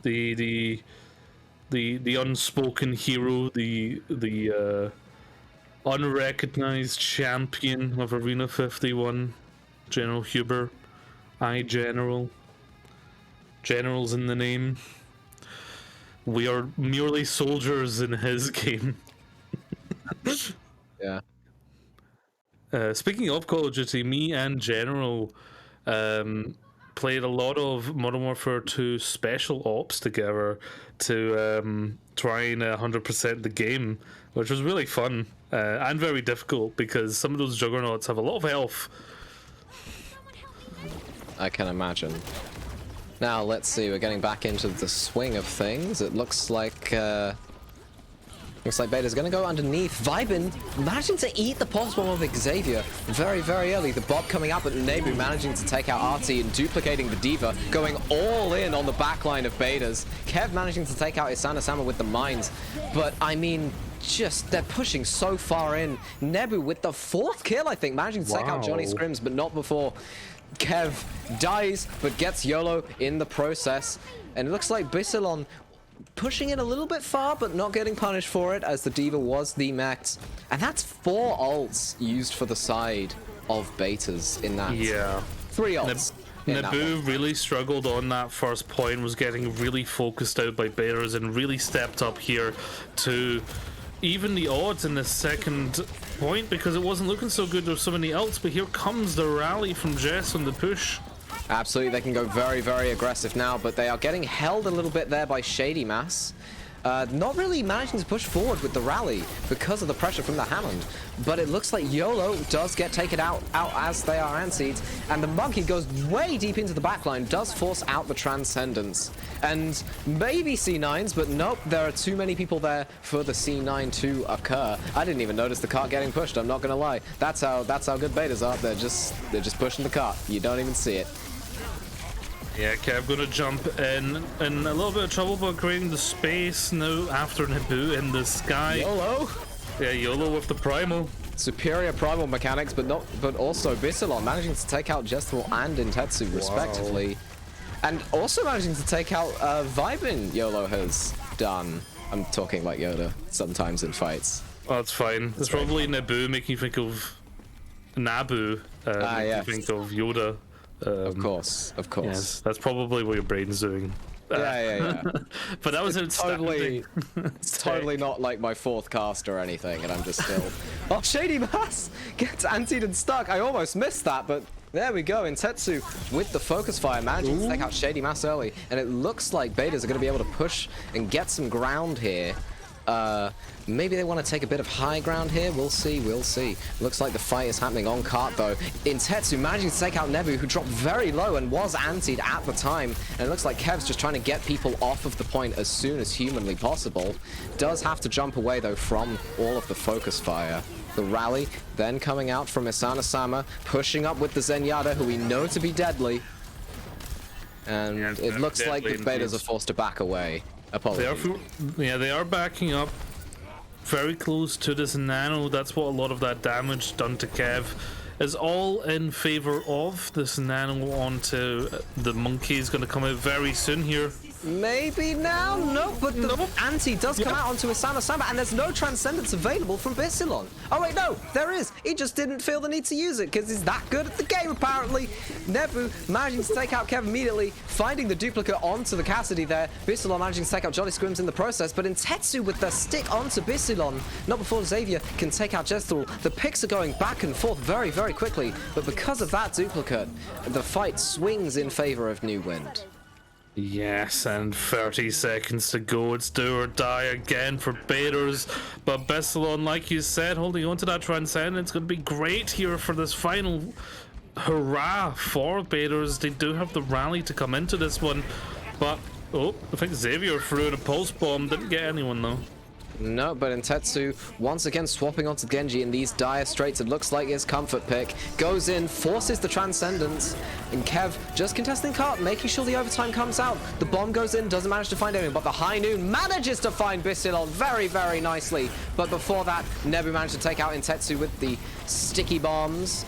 the unspoken hero, the unrecognized champion of Arena 51, General Huber. General. General's in the name. We are merely soldiers in his game. Yeah. Speaking of Call of Duty, me and General played a lot of Modern Warfare 2 Special Ops together to try and 100% the game, which was really fun and very difficult because some of those juggernauts have a lot of health. I can imagine. Now, let's see, we're getting back into the swing of things. It looks like Beta's gonna go underneath. Vibin managing to eat the pulse bomb of Xavier very, very early. The Bob coming up, but Nebu managing to take out RT and duplicating the Diva, going all in on the backline of Betas. Kev managing to take out Isana Sama with the mines. But, I mean, just, they're pushing so far in. Nebu with the 4th kill, I think, managing to take out Johnny Scrims, but not before Kev dies, but gets YOLO in the process. And it looks like Bissilon pushing it a little bit far, but not getting punished for it, as the Diva was the max. And that's 4 ults used for the side of Betas in that. Yeah. 3 ults. in that one. Naboo really struggled on that first point, was getting really focused out by Bears, and really stepped up here to even the odds in the second point, because it wasn't looking so good. There's so many ults, but here comes the rally from Jess on the push. Absolutely, they can go very, very aggressive now, but they are getting held a little bit there by Shady Mass. Not really managing to push forward with the rally because of the pressure from the Hammond. But it looks like YOLO does get taken out as they are anti-seeds, and the Monkey goes way deep into the backline, does force out the Transcendence. And maybe C9s, but nope, there are too many people there for the C9 to occur. I didn't even notice the cart getting pushed, I'm not gonna lie. That's how good betas are. They're just pushing the cart. You don't even see it. Yeah, Kev gonna jump in a little bit of trouble, but creating the space now after Naboo in the sky. YOLO! Yeah, YOLO with the primal. Superior primal mechanics, but also Bissilon managing to take out Jestal and Intetsu respectively. And also managing to take out Vibin, YOLO has done. I'm talking like Yoda sometimes in fights. Oh, that's fine. It's probably Naboo making you think of Naboo, yes. you think of Yoda. Of course. Yes, that's probably what your brain's doing. Yeah. But that was outstanding. It's totally not like my fourth cast or anything, and I'm just still... Oh, Shady Mass gets antied and stuck. I almost missed that, but there we go. Intetsu with the focus fire, managing to take out Shady Mass early, and it looks like betas are going to be able to push and get some ground here. Maybe they want to take a bit of high ground here. We'll see. Looks like the fight is happening on cart though. Intetsu managing to take out Nebu, who dropped very low and was antied at the time. And it looks like Kev's just trying to get people off of the point as soon as humanly possible. Does have to jump away though from all of the focus fire. The rally then coming out from Isana-sama, pushing up with the Zenyatta, who we know to be deadly. And Yeah, it looks like the deadly betas indeed. are forced to back away. Apologies. They are backing up very close to this Nano. That's what a lot of that damage done to Kev is all in favor of. This Nano onto the Monkey is going to come out very soon here. Maybe now? No, but the anti does come out onto Isana-sama, and there's no Transcendence available from Bissilon. Oh wait, no, there is. He just didn't feel the need to use it because he's that good at the game, apparently. Nebu managing to take out Kev immediately, finding the duplicate onto the Cassidy there. Bissilon managing to take out Jolly Scrims in the process, but Intetsu with the stick onto Bissilon. Not before Xavier can take out Jestal. The picks are going back and forth very, very quickly, but because of that duplicate, the fight swings in favor of New Wind. Yes, and 30 seconds to go. It's do or die again for betas. But Bissilon, like you said, holding on to that Transcendence, going to be great here for this final hurrah for betas. They do have the rally to come into this one. But, oh, I think Xavier threw in a pulse bomb. Didn't get anyone, though. No, but Intetsu once again swapping onto Genji in these dire straits. It looks like his comfort pick. Goes in, forces the Transcendence, and Kev just contesting cart, making sure the overtime comes out. The bomb goes in, doesn't manage to find anyone, but the High Noon manages to find Bissilon very, very nicely. But before that, Nebu managed to take out Intetsu with the sticky bombs.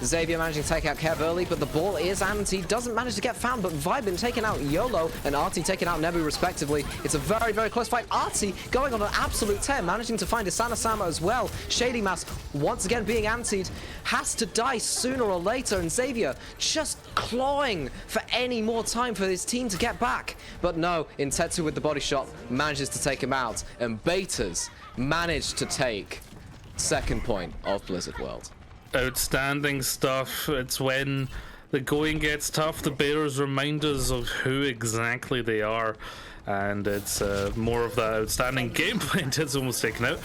Xavier managing to take out Kev early, but the ball is anti, doesn't manage to get found, but Vibin taking out YOLO and Artie taking out Nebu respectively. It's a very, very close fight. Artie going on an absolute tear, managing to find Isana-sama as well. Shady Mass once again being antied, has to die sooner or later, and Xavier just clawing for any more time for his team to get back. But no, Intetsu with the body shot manages to take him out, and Betas managed to take second point of Blizzard World. Outstanding stuff. It's when the going gets tough, the betas remind us of who exactly they are, and it's more of that outstanding gameplay. It's almost taken out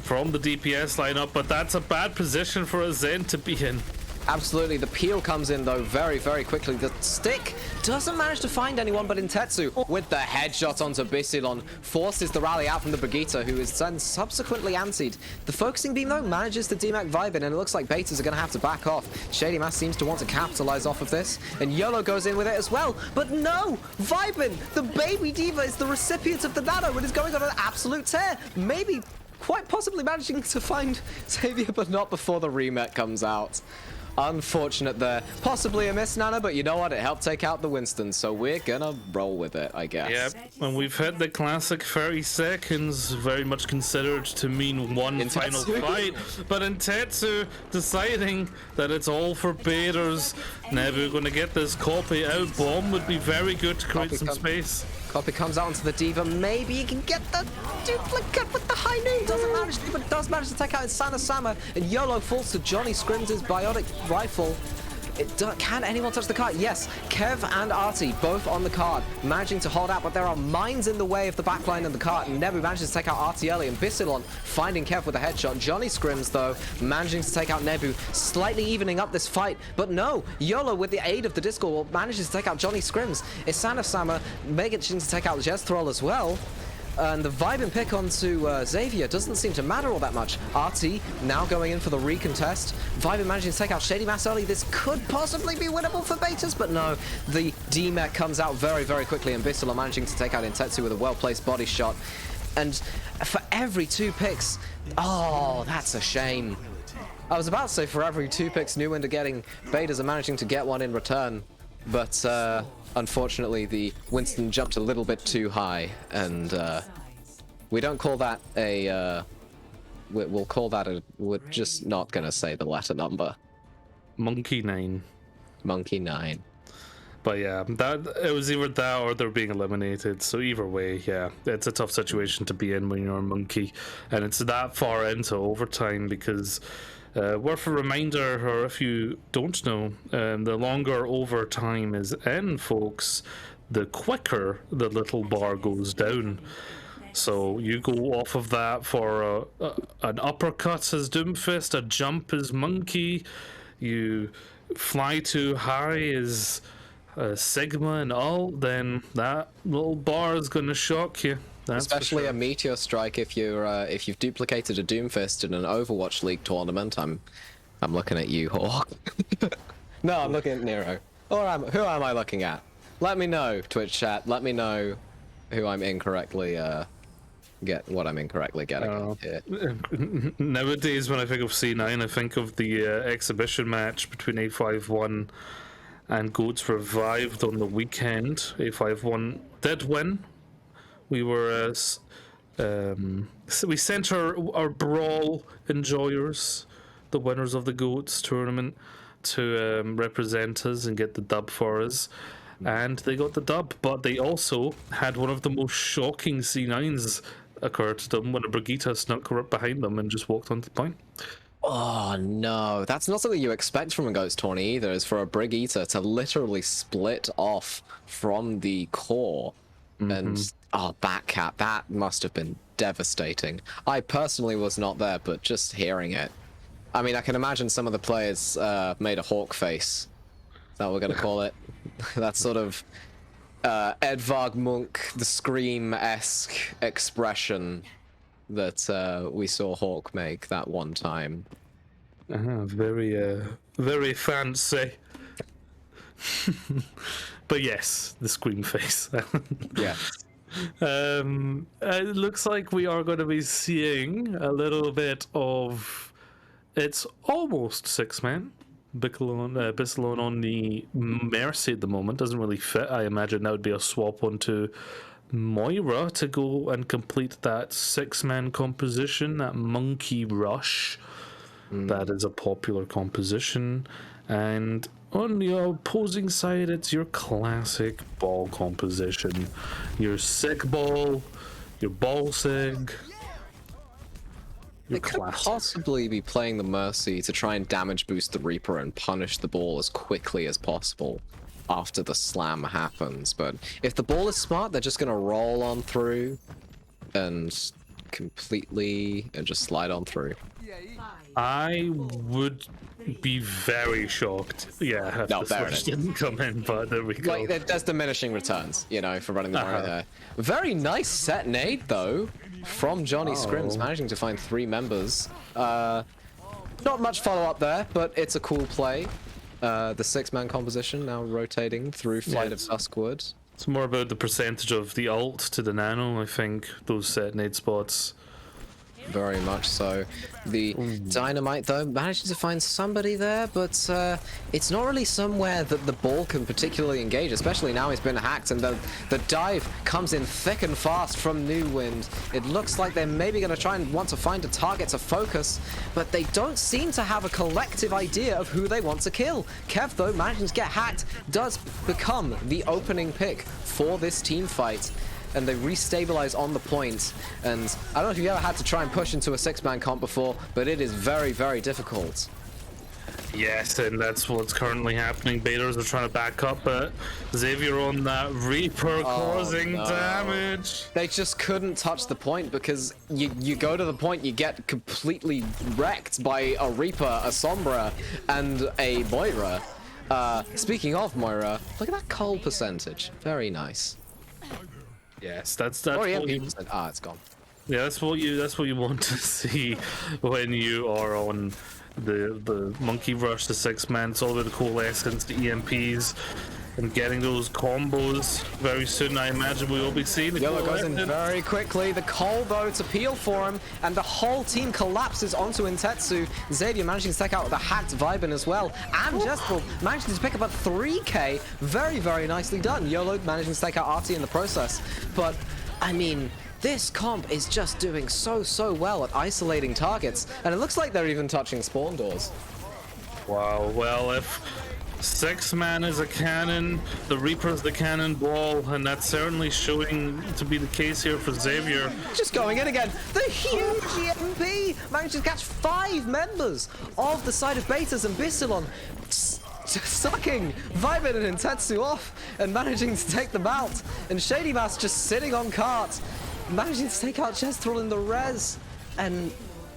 from the DPS lineup, but that's a bad position for a Zen to be in. Absolutely, the peel comes in though very, very quickly. The stick doesn't manage to find anyone, but Intetsu with the headshot onto Bissilon forces the rally out from the Brigitte, who is then subsequently antied. The focusing beam though manages to demark Vibin, and it looks like betas are going to have to back off. Shady Mass seems to want to capitalize off of this, and YOLO goes in with it as well. But no, Vibin, the baby diva, is the recipient of the nano and is going on an absolute tear. Maybe quite possibly managing to find Xavier, but not before the remet comes out. Unfortunate there. Possibly a miss, Nana, but you know what? It helped take out the Winston, so we're gonna roll with it, I guess. Yep, and we've had the classic 30 seconds, very much considered to mean one final fight, but Intetsu deciding that it's all for betas, Nebu gonna get this copy out. Bomb would be very good to create Copy some come- space. Copy comes out onto the Diva. Maybe he can get the duplicate with the high noon. Doesn't manage to, but does manage to take out Insana Sama. And YOLO falls to Johnny Scrims' biotic rifle. Can anyone touch the card? Yes, Kev and Artie both on the card, managing to hold out, but there are mines in the way of the backline of the card. And Nebu manages to take out Artie early, and Bissilon finding Kev with a headshot. Johnny Scrims, though, managing to take out Nebu, slightly evening up this fight. But no, YOLO, with the aid of the Discord, manages to take out Johnny Scrims. Isana Sama managing to take out Jezthrol as well. And the vibing pick onto Xavier doesn't seem to matter all that much. RT now going in for the recontest. Vibing managing to take out Shady Mass early. This could possibly be winnable for Betas, but no. The D-Mech comes out very, very quickly, and Bissell are managing to take out Intetsu with a well-placed body shot. And for every 2 picks... Oh, that's a shame. I was about to say for every 2 picks New Wind are getting, Betas are managing to get one in return. But unfortunately, the Winston jumped a little bit too high, and we don't call that a. We'll call that a. We're just not gonna say the letter number. Monkey 9. Monkey 9. But yeah, that it was either that or they're being eliminated. So either way, yeah, it's a tough situation to be in when you're a monkey, and it's that far into overtime because. Worth a reminder, or if you don't know, the longer overtime is in, folks, the quicker the little bar goes down. So you go off of that for an uppercut as Doomfist, a jump as Monkey, you fly too high as Sigma and all, then that little bar is going to shock you. That's Especially a meteor strike if you've duplicated a Doomfist in an Overwatch League tournament. I'm looking at you, Hawk. No, I'm looking at Nero. Who am I looking at? Let me know, Twitch chat. Let me know who I'm incorrectly what I'm incorrectly getting here. Nowadays, when I think of C9, I think of the exhibition match between A51 and Goats Revived on the weekend. A51 did win. We were, we sent our brawl enjoyers, the winners of the Goats tournament, to represent us and get the dub for us. And they got the dub, but they also had one of the most shocking C9s occur to them when a Brigitte snuck up behind them and just walked onto the point. Oh no, that's not something you expect from a Ghost tourney either, is for a Brigitte to literally split off from the core. And Batcat, that must have been devastating. I personally was not there, but just hearing it. I mean, I can imagine some of the players made a hawk face. Is that what we're going to call it? That sort of Edvard Munch, the Scream-esque expression that we saw Hawk make that one time. Very fancy. But yes, the Scream face. Yeah. It looks like we are going to be seeing a little bit of... It's almost 6-man. Bissilon on the Mercy at the moment. Doesn't really fit. I imagine that would be a swap onto Moira to go and complete that 6-man composition, that Monkey Rush. That is a popular composition. And on the opposing side, it's your classic ball composition. Your Sig ball, your ball Sig. They could possibly be playing the Mercy to try and damage boost the Reaper and punish the ball as quickly as possible after the slam happens. But if the ball is smart, they're just going to roll on through and completely and just slide on through. I would be very shocked. Yeah, if the switch didn't come in, but there we go. Like, there's diminishing returns, you know, for running the Mario there. Very nice set nade, though, from Johnny Scrims, managing to find 3 members. Not much follow-up there, but it's a cool play. The 6-man composition now rotating through Flight of Duskwood. It's more about the percentage of the ult to the nano, I think, those set nade spots. very much so. The Dynamite, though, managing to find somebody there, but it's not really somewhere that the ball can particularly engage, especially now he's been hacked, and the dive comes in thick and fast from New Wind. It looks like they're maybe going to try and want to find a target to focus, but they don't seem to have a collective idea of who they want to kill. Kev, though, managing to get hacked, does become the opening pick for this team fight. And they restabilize on the point. And I don't know if you've ever had to try and push into a 6-man comp before, but it is very, very difficult. Yes, and that's what's currently happening. Baiters are trying to back up, but Xavier on that Reaper causing damage. They just couldn't touch the point because you go to the point, you get completely wrecked by a Reaper, a Sombra, and a Moira. Speaking of Moira, look at that coal percentage. Very nice. Yes, that's Oh, yeah, what you, it's gone. yeah, that's what you want to see when you are on the Monkey Rush, the 6-man. It's all about the coalescence, the EMPs, and getting those combos very soon. I imagine we will be seeing the Yellow goes in coalescence. very quickly. The Cole, though, to peel for him, and the whole team collapses onto Intetsu. Xavier managing to take out the hacked Vibin as well, and Jestel managing to pick up a 3k. Very, very nicely done. YOLO managing to take out Artie in the process. But, I mean, this comp is just doing so well at isolating targets, and it looks like they're even touching spawn doors. Wow, well, if 6-man is a cannon, the Reaper's the cannonball, and that's certainly showing to be the case here for Xavier. Just going in again. The huge EMP managed to catch 5 members of the side of Betas and Bistilon, sucking Vibin and Intetsu off and managing to take them out. And Shady Mass just sitting on cart, managing to take out Chestrel in the res. And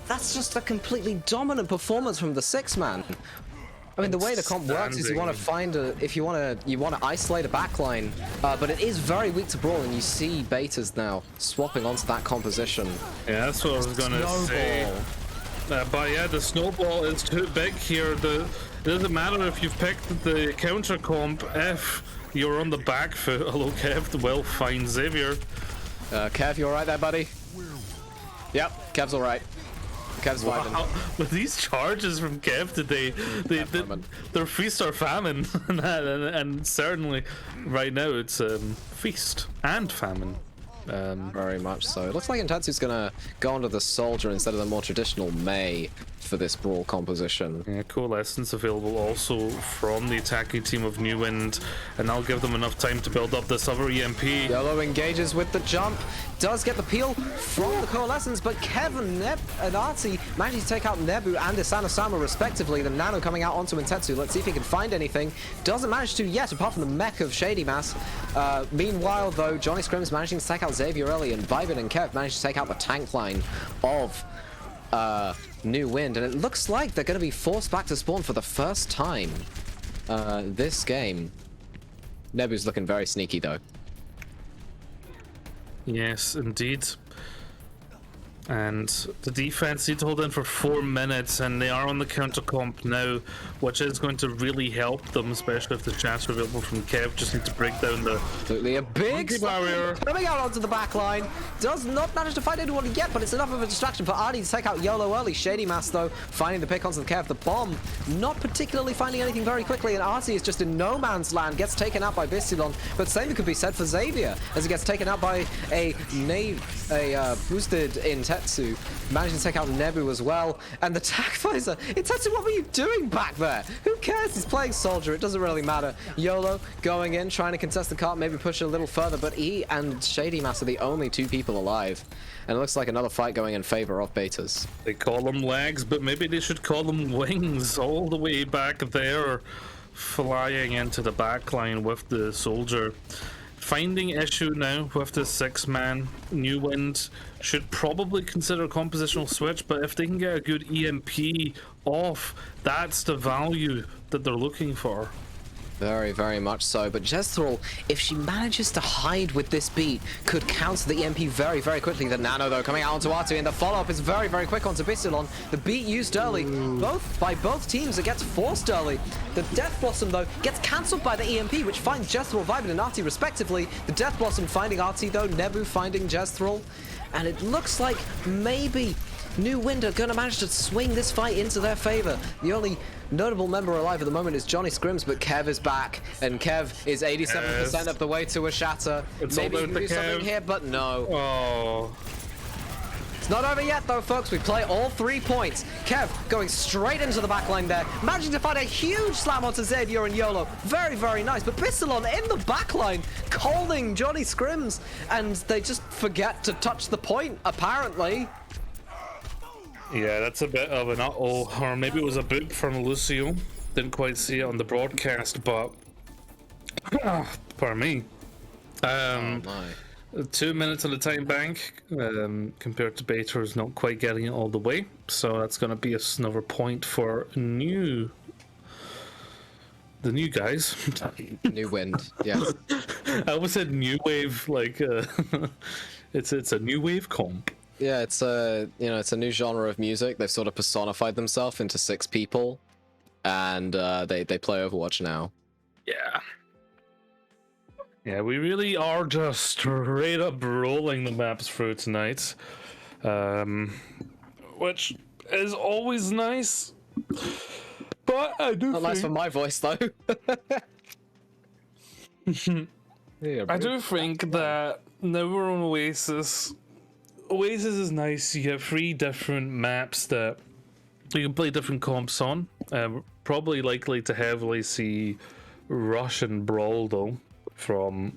that's just a completely dominant performance from the 6-man. I mean, the way the comp works is you want to find you want to isolate a backline, but it is very weak to brawl, and you see Betas now swapping onto that composition. Yeah, that's what I was gonna say. But yeah, the snowball is too big here. It doesn't matter if you've picked the counter comp if you're on the back foot. Hello, Kev. Well, fine, Xavier. Kev, you all right there, buddy? Yep, Kev's all right. Kev's vibing. Wow. With these charges from Kev today, they're feast or famine, and certainly right now it's feast and famine. Very much so. It looks like Intetsu's gonna go onto the soldier instead of the more traditional Mei for this brawl composition. Yeah, coalescence available also from the attacking team of New Wind, and that'll give them enough time to build up this other EMP. Yellow engages with the jump, does get the peel from the coalescence, but Kevin, Neb, and Artie managing to take out Nebu and Isana Sama respectively. The Nano coming out onto Intetsu. Let's see if he can find anything. Doesn't manage to yet, apart from the mech of Shady Mass. Meanwhile, though, Johnny Scrim's managing to take out Xavier early, and Vibin and Kev managed to take out the tank line of New Wind, and it looks like they're going to be forced back to spawn for the first time this game. Nebu's looking very sneaky, though. Yes, indeed. And the defense need to hold in for 4 minutes, and they are on the counter comp now, which is going to really help them, especially if the chats are available from Kev. Just need to break down the Absolutely, a big barrier coming out onto the back line. Does not manage to find anyone yet, but it's enough of a distraction for Artie to take out YOLO early. Shady Mass, though, finding the pick onto the Kev. The bomb, not particularly finding anything very quickly, and Artie is just in no man's land, gets taken out by Bistilon, but same could be said for Xavier, as he gets taken out by a boosted Intetsu, managing to take out Nebu as well, and the Tac Visor. Intetsu, what were you doing back there? Who cares? He's playing soldier. It doesn't really matter. YOLO going in, trying to contest the cart, maybe push it a little further, but he and Shady Mass are the only 2 people alive. And it looks like another fight going in favor of Betas. They call them legs, but maybe they should call them wings, all the way back there, flying into the backline with the soldier. Finding issue now with the 6-man. New Wind should probably consider a compositional switch, but if they can get a good EMP off, that's the value that they're looking for. Very, very much so. But Jezreel, if she manages to hide with this beat, could counter the EMP very, very quickly. The Nano, though, coming out onto Artie, and the follow-up is very, very quick onto Bistilon. The beat used early, by both teams. It gets forced early. The Death Blossom, though, gets cancelled by the EMP, which finds Jezreel, Vibin, and Artie respectively. The Death Blossom finding Artie, though. Nebu finding Jezreel. and it looks like maybe New Wind are gonna manage to swing this fight into their favor. The only notable member alive at the moment is Johnny Scrims, but Kev is back, and Kev is 87% of the way to a shatter. It's Maybe all he can about do the something Kev. here, but no. Oh. It's not over yet, though, folks. We play all 3 points. Kev going straight into the backline there, managing to find a huge slam onto Xavier and YOLO. Very, very nice. But Pistalon in the backline, calling Johnny Scrims, and they just forget to touch the point, apparently. Yeah, that's a bit of an uh-oh, or maybe it was a boop from Lucio. Didn't quite see it on the broadcast, but pardon me. Oh my. 2 minutes on the time bank, compared to Bator's not quite getting it all the way, so that's going to be another point for the new guys. New Wind, yeah. I almost said new wave, like it's a new wave comp. Yeah, it's a it's a new genre of music. They've sort of personified themselves into 6 people, and they play Overwatch now. Yeah. Yeah, we really are just straight up rolling the maps through tonight, which is always nice. But I do Not nice for my voice, though. Yeah, I do think that now we're on Oasis. Oasis is nice. You have 3 different maps that you can play different comps on. Probably likely to heavily see Rush and Brawl, though, from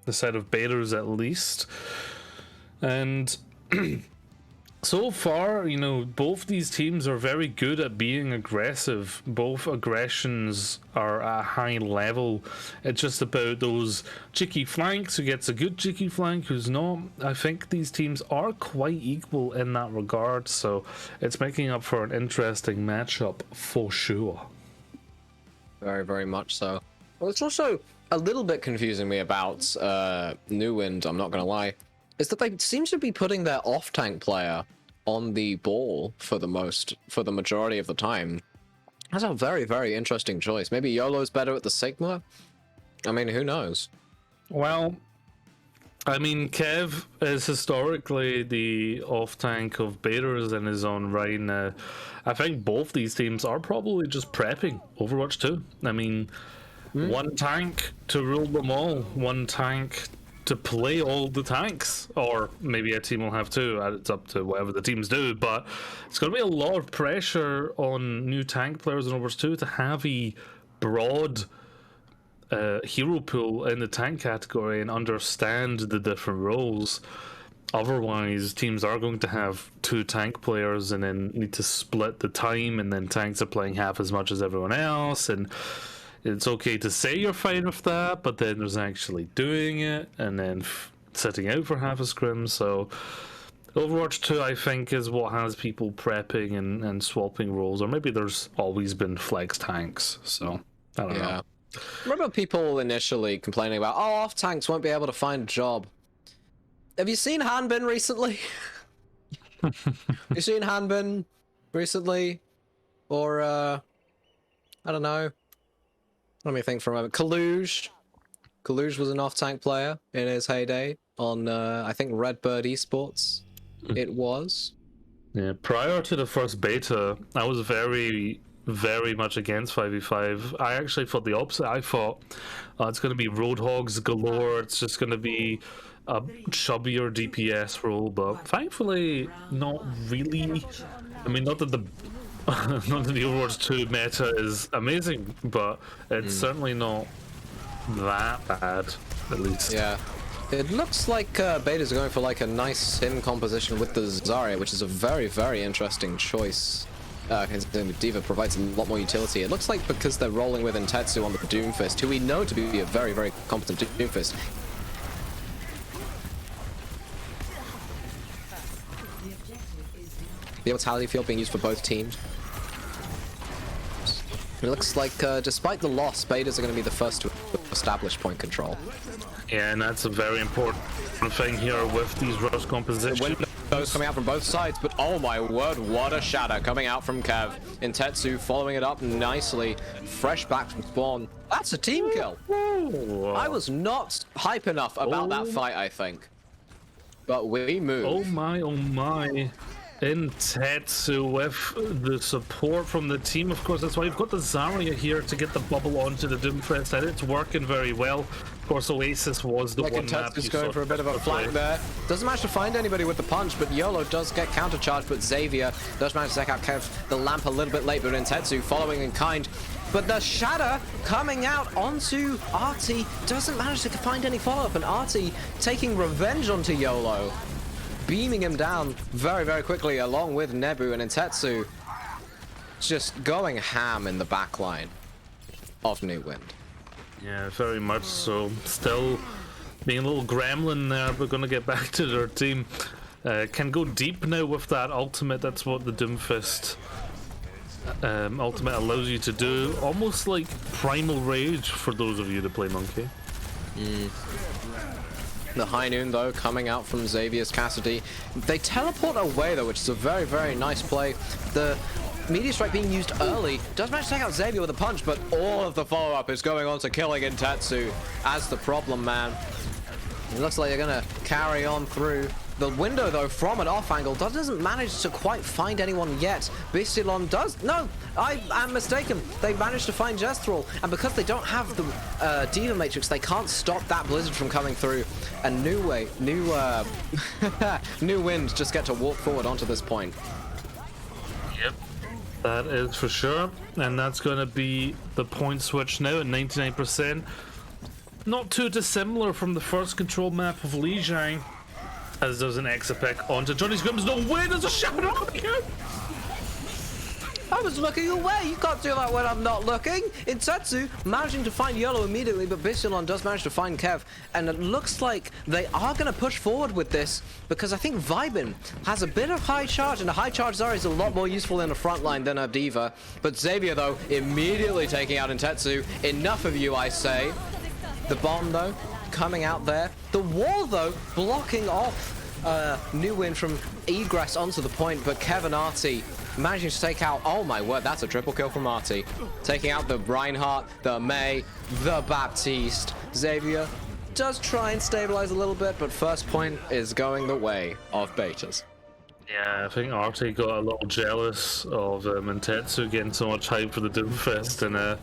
the side of Baiters at least. And so far, both these teams are very good at being aggressive. Both aggressions are at a high level. It's just about those cheeky flanks, who gets a good cheeky flank, who's not. I think these teams are quite equal in that regard, so it's making up for an interesting matchup for sure. Very, very much so. Well, it's also a little bit confusing me about New Wind, I'm not going to lie, is that they seem to be putting their off-tank player on the ball for the majority of the time. That's a very, very interesting choice. Maybe YOLO's better at the Sigma? I mean, who knows? Well, I mean, Kev is historically the off-tank of Baiters in his own right. I think both these teams are probably just prepping Overwatch 2. I mean, one tank to rule them all, one tank to play all the tanks, or maybe a team will have 2. It's up to whatever the teams do, but it's going to be a lot of pressure on new tank players in Overwatch 2 to have a broad hero pool in the tank category and understand the different roles. Otherwise, teams are going to have 2 tank players and then need to split the time, and then tanks are playing half as much as everyone else, and it's okay to say you're fine with that, but then there's actually doing it and then sitting out for half a scrim. So Overwatch 2, I think, is what has people prepping and swapping roles, or maybe there's always been flex tanks, so I don't know. Remember people initially complaining about, oh, off tanks won't be able to find a job. Have you seen Hanbin recently? You seen Hanbin recently? Or, I don't know. Let me think for a moment. Kaluge. Kaluge was an off-tank player in his heyday on, I think, Redbird Esports. It was. Yeah, prior to the first beta, I was very, very much against 5v5. I actually thought the opposite. I thought it's going to be Roadhogs galore. It's just going to be a chubbier DPS role, but thankfully, not really. I mean, not that the Overwatch 2 meta is amazing, but it's certainly not that bad, at least. Yeah. It looks like Betas are going for like a nice sim composition with the Zarya, which is a very, very interesting choice. Diva provides a lot more utility. It looks like because they're rolling with Intetsu on the Doomfist, who we know to be a very, very competent Doomfist. The Immortality Field being used for both teams. It looks like, despite the loss, Betas are going to be the first to establish point control. Yeah, and that's a very important thing here with these rush compositions. Windows coming out from both sides, but oh my word, what a shadow coming out from Kev. Intetsu following it up nicely, fresh back from spawn. That's a team kill. I was not hype enough about that fight, I think. but we move. Oh my. In Tetsu with the support from the team, of course. That's why you've got the Zarya here to get the bubble onto the Doomfist, and it's working very well. Of course, Oasis was the one map Tetsu's you going saw for a bit of a flank there. Doesn't manage to find anybody with the punch, but YOLO does get countercharged, but Xavier does manage to take out Kev the lamp a little bit late, but in Tetsu following in kind. But the Shatter coming out onto Artie doesn't manage to find any follow-up, and Artie taking revenge onto YOLO, beaming him down very, very quickly along with Nebu, and Intetsu just going ham in the backline of New Wind. Yeah, very much so. Still being a little gremlin there, but gonna get back to their team. Can go deep now with that ultimate. That's what the Doomfist ultimate allows you to do. Almost like Primal Rage for those of you that play Monkey. The High Noon, though, coming out from Xavier's Cassidy. They teleport away, though, which is a very, very nice play. The Meteor Strike being used early does manage to take out Xavier with a punch, but all of the follow-up is going on to killing Intetsu as the problem man. It looks like they're going to carry on through. The window, though, from an off angle, doesn't manage to quite find anyone yet. Bestialon does. No, I am mistaken. They managed to find Jesthrall, and because they don't have the Diva Matrix, they can't stop that Blizzard from coming through. And New Wind just get to walk forward onto this point. Yep, that is for sure. And that's going to be the point switch now at 99%. Not too dissimilar from the first control map of Lijiang. As there's an Exapic onto Johnny Scrims. No way, there's a shadow here! I was looking away. You can't do that when I'm not looking. Intetsu managing to find YOLO immediately, but Bestialon does manage to find Kev. And it looks like they are going to push forward with this because I think Vibin has a bit of high charge, and a high charge Zarya is a lot more useful in the front line than a Diva. But Xavier, though, immediately taking out Intetsu. Enough of you, I say. The bomb, though, coming out there. The wall, though, blocking off New Wind from egress onto the point, but Kevin Artie managing to take out, oh my word, that's a triple kill from Artie. Taking out the Reinhardt, the May, the Baptiste. Xavier does try and stabilize a little bit, but first point is going the way of Betas. Yeah, I think Artie got a little jealous of Intetsu getting so much hype for the Doomfist, and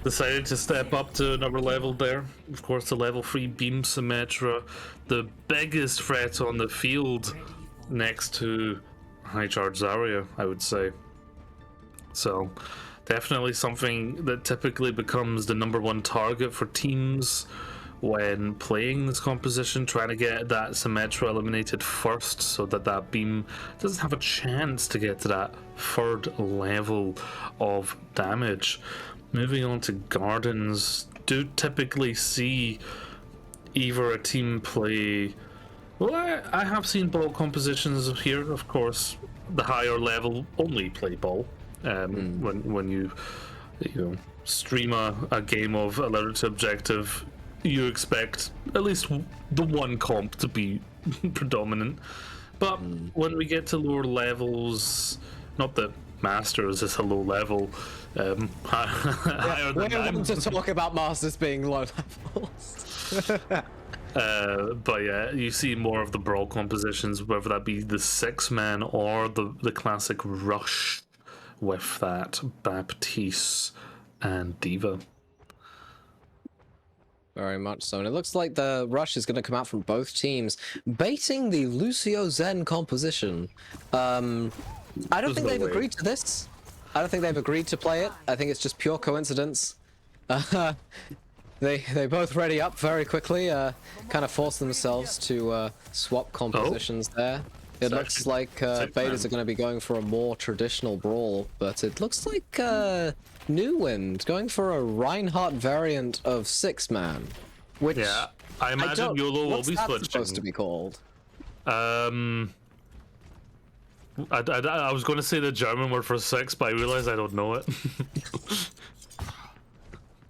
decided to step up to another level there. Of course, the level 3 Beam Symmetra, the biggest threat on the field next to High Charge Zarya, I would say. So, definitely something that typically becomes the #1 target for teams when playing this composition, trying to get that Symmetra eliminated first so that that Beam doesn't have a chance to get to that 3rd level of damage. Moving on to Gardens, do typically see either a team play. Well, I have seen ball compositions here, of course. The higher level only play ball. When you stream a game of Alert to Objective, you expect at least the one comp to be predominant. But when we get to lower levels, not that Masters is a low level. Higher than We're going to talk about Masters being low levels. But yeah, you see more of the brawl compositions, whether that be the 6-man or the classic rush with that Baptiste and Diva. Very much so, and it looks like the rush is going to come out from both teams, baiting the Lucio Zen composition. I don't think they've agreed to this. I don't think they've agreed to play it. I think it's just pure coincidence. They both ready up very quickly, kind of force themselves to swap compositions there. It looks like Betas are going to be going for a more traditional brawl, but it looks like New Wind going for a Reinhardt variant of 6-man, which yeah, I imagine YOLO will be switching. What's that supposed to be called? I was going to say the German word for 6, but I realized I don't know it.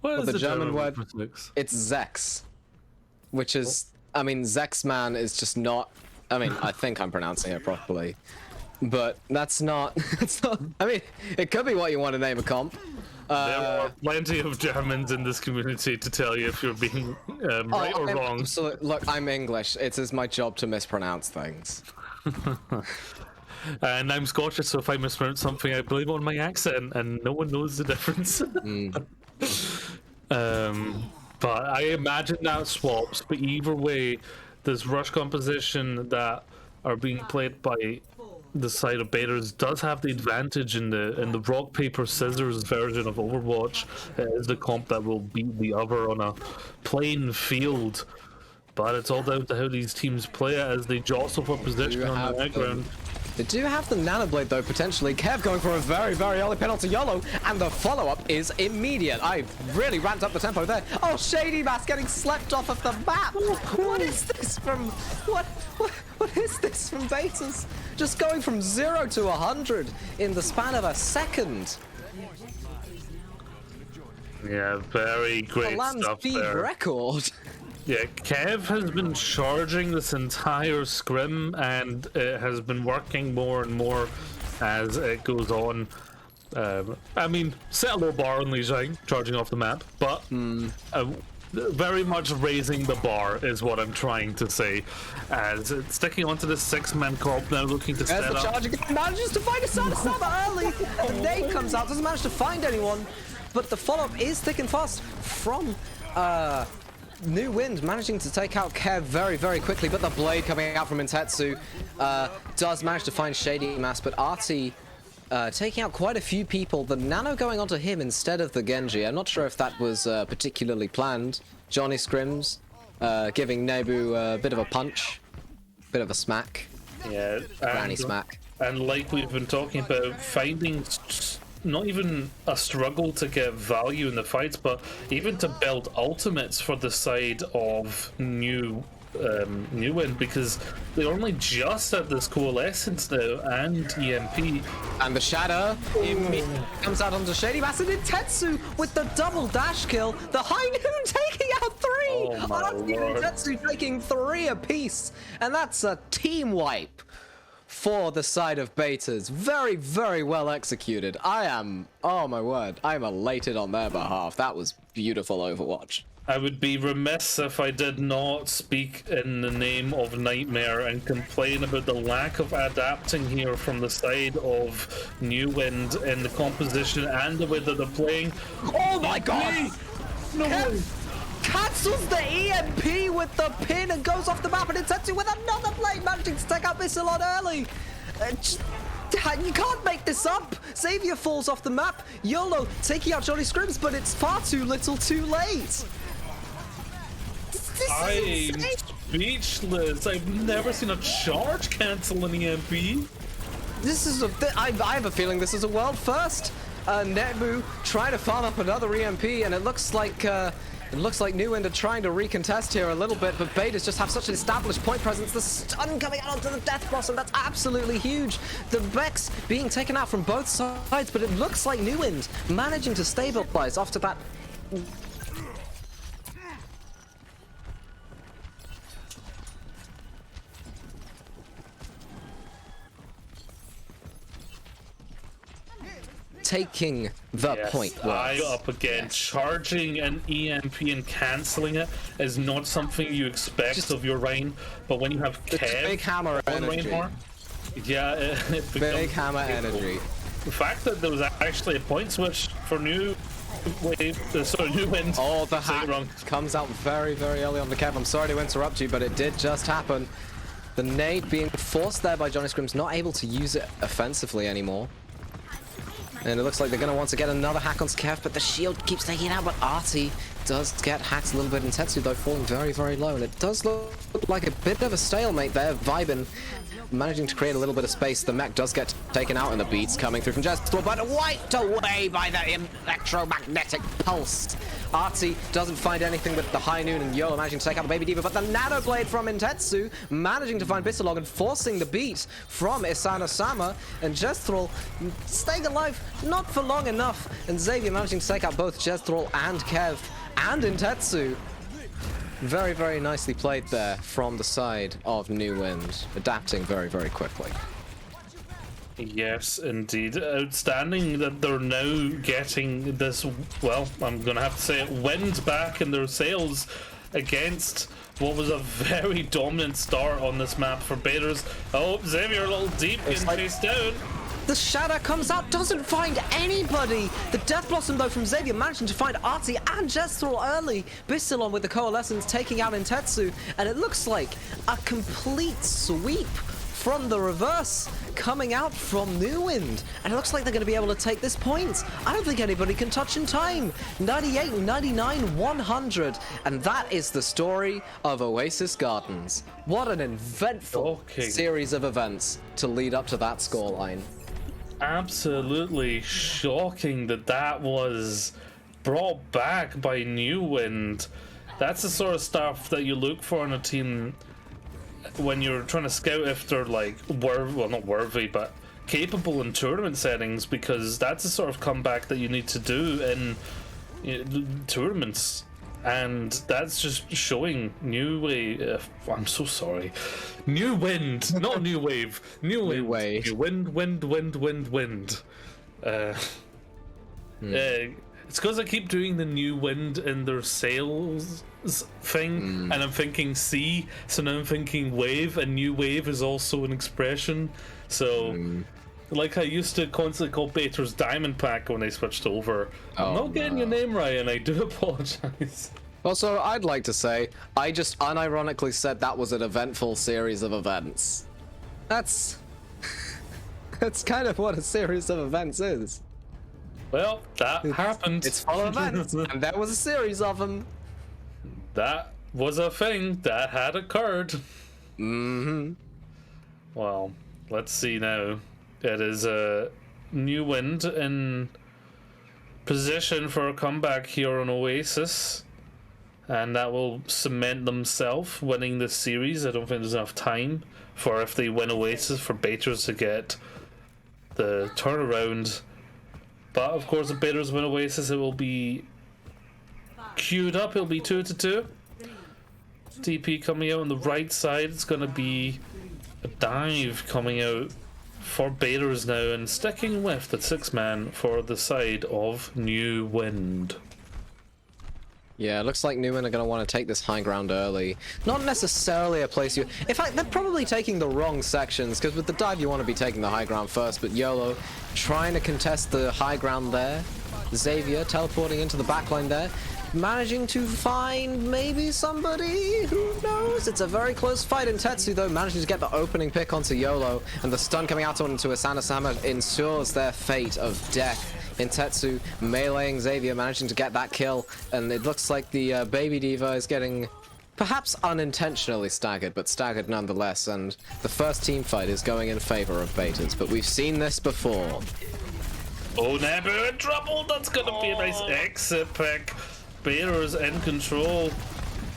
What is the German word for 6? It's Zex, which is, I mean, Zexman is just not. I mean, I think I'm pronouncing it properly, but that's not. It's not. I mean, it could be what you want to name a comp. There are plenty of Germans in this community to tell you if you're being right or wrong. Look, I'm English. It is my job to mispronounce things. And I'm Scottish, so if I mispronounce something, I blame it on my accent, and no one knows the difference. But I imagine that swaps. But either way, this rush composition that are being played by the side of Baiters does have the advantage in the rock paper scissors version of Overwatch. It is the comp that will beat the other on a plain field. But it's all down to how these teams play it as they jostle for position on the background. They do have the Nanoblade though, potentially. Kev going for a very, very early penalty YOLO, and the follow-up is immediate. I really ramped up the tempo there. Oh, Shady Mask getting slept off of the map. What is this from... What is this from Baiters? Just going from 0 to 100 in the span of a second. Yeah, very great stuff there. Record. Yeah, Kev has been charging this entire scrim, and it has been working more and more as it goes on. I mean, set a low bar on Li Jing, charging off the map, but very much raising the bar is what I'm trying to say. As it's sticking onto the 6-man corp now, looking to set up. Charge again, manages to find a Sana early. The nade comes out, doesn't manage to find anyone, but the follow-up is thick and fast from New Wind, managing to take out Kev very, very quickly, but the blade coming out from Intetsu does manage to find Shady Mask, but Artie taking out quite a few people. The Nano going onto him instead of the Genji. I'm not sure if that was particularly planned. Johnny Scrims giving Nebu a bit of a punch, bit of a smack. Yeah, granny smack. And like we've been talking about, finding not even a struggle to get value in the fights, but even to build ultimates for the side of New Wind, because they're only just at this coalescence now, and EMP. And the Shadow immediately comes out onto Shady Mask, and Tetsu with the double dash kill. The High Noon taking out 3! Oh my Artie and Tetsu taking 3 apiece, and that's a team wipe for the side of Baiters. Very, very well executed. Oh my word, I'm elated on their behalf. That was beautiful Overwatch. I would be remiss if I did not speak in the name of Nightmare and complain about the lack of adapting here from the side of New Wind in the composition and the way that they're playing. Oh my god! No way! Cancels the EMP with the pin and goes off the map, and Intetsu with another blade, managing to take out Missile on early. You can't make this up. Xavier falls off the map. YOLO taking out Johnny Scrims, but it's far too little too late. I'm speechless. I've never seen a charge cancel an EMP. This is I have a feeling this is a world first. Nebu trying to farm up another EMP, and it looks like New Wind are trying to recontest here a little bit, but Baiters just have such an established point presence. The stun coming out onto the Death Blossom, that's absolutely huge. The Vex being taken out from both sides, but it looks like New Wind managing to stabilize after that. Taking the point. Eye up again. Yes. Charging an EMP and cancelling it is not something you expect of your Reign, but when you have Kev big hammer energy. Yeah, it big hammer energy. The fact that there was actually a point switch for New Wind. Oh, the hack comes out very, very early on the Kev. I'm sorry to interrupt you, but it did just happen. The nade being forced there by Johnny Scrims, not able to use it offensively anymore. And it looks like they're going to want to get another hack on Kev, but the shield keeps taking it out. But Artie does get hacked a little bit. Intetsu, though, falling very, very low. And it does look like a bit of a stalemate there. Vibin managing to create a little bit of space. The mech does get taken out, and the beats coming through from Jester, but wiped away by the electromagnetic pulse. Artie doesn't find anything with the High Noon, and YOLO managing to take out the Baby Diva, but the Nano Blade from Intetsu managing to find Bissalog and forcing the beat from Isana Sama, and Jesthrol staying alive not for long enough, and Xavier managing to take out both Jesthrol and Kev and Intetsu. Very, very nicely played there from the side of New Wind, adapting very, very quickly. Yes, indeed. Outstanding that they're now getting this, well, I'm going to have to say it, wind back in their sails against what was a very dominant start on this map for Baiters. Oh, Xavier a little deep, getting chased down. The Shadow comes out, doesn't find anybody. The Death Blossom, though, from Xavier, managing to find Artie and Jethro early. Bistilon with the Coalescence taking out Intetsu, and it looks like a complete sweep from the reverse coming out from New Wind. And it looks like they're going to be able to take this point. I don't think anybody can touch in time. 98, 99, 100. And that is the story of Oasis Gardens. What an eventful series of events to lead up to that scoreline. Absolutely shocking that that was brought back by New Wind. That's the sort of stuff that you look for in a team when you're trying to scout if they're like not worthy, but capable in tournament settings, because that's the sort of comeback that you need to do in tournaments. And that's just showing New Wave. I'm so sorry. New Wind, not New Wave. New Wind. New Wind. It's because I keep doing the New Wind in their sales thing, and I'm thinking sea, so now I'm thinking wave, and New Wave is also an expression. So, like I used to constantly call Baiters Diamond Pack when I switched over. I'm not getting your name right, and I do apologize. Also, I'd like to say, I just unironically said that was an eventful series of events. That's kind of what a series of events is. Well, that happened. It's full of events, and there was a series of them. That was a thing that had occurred. Well, let's see now. It is a New Wind in position for a comeback here on Oasis, and that will cement themselves winning this series. I don't think there's enough time for, if they win Oasis, for Baiters to get the turnaround. But of course, if Baiters win Oasis, it will be queued up. It'll be 2-2. TP coming out on the right side. It's going to be a dive coming out for Baiters now, and sticking with the 6-man for the side of New Wind. Yeah, it looks like New Wind are going to want to take this high ground early. Not necessarily a place you... In fact, they're probably taking the wrong sections, because with the dive you want to be taking the high ground first, but YOLO trying to contest the high ground there. Xavier teleporting into the backline there, managing to find maybe somebody, who knows? It's a very close fight. In Tetsu, though, managing to get the opening pick onto YOLO, and the stun coming out onto Asana-sama ensures their fate of death. In Tetsu, meleeing Xavier, managing to get that kill, and it looks like the Baby Diva is getting perhaps unintentionally staggered, but staggered nonetheless, and the first team fight is going in favor of Baiters, but we've seen this before. Oh, Nebu in trouble! That's gonna be a nice exit pick. Baiters in control.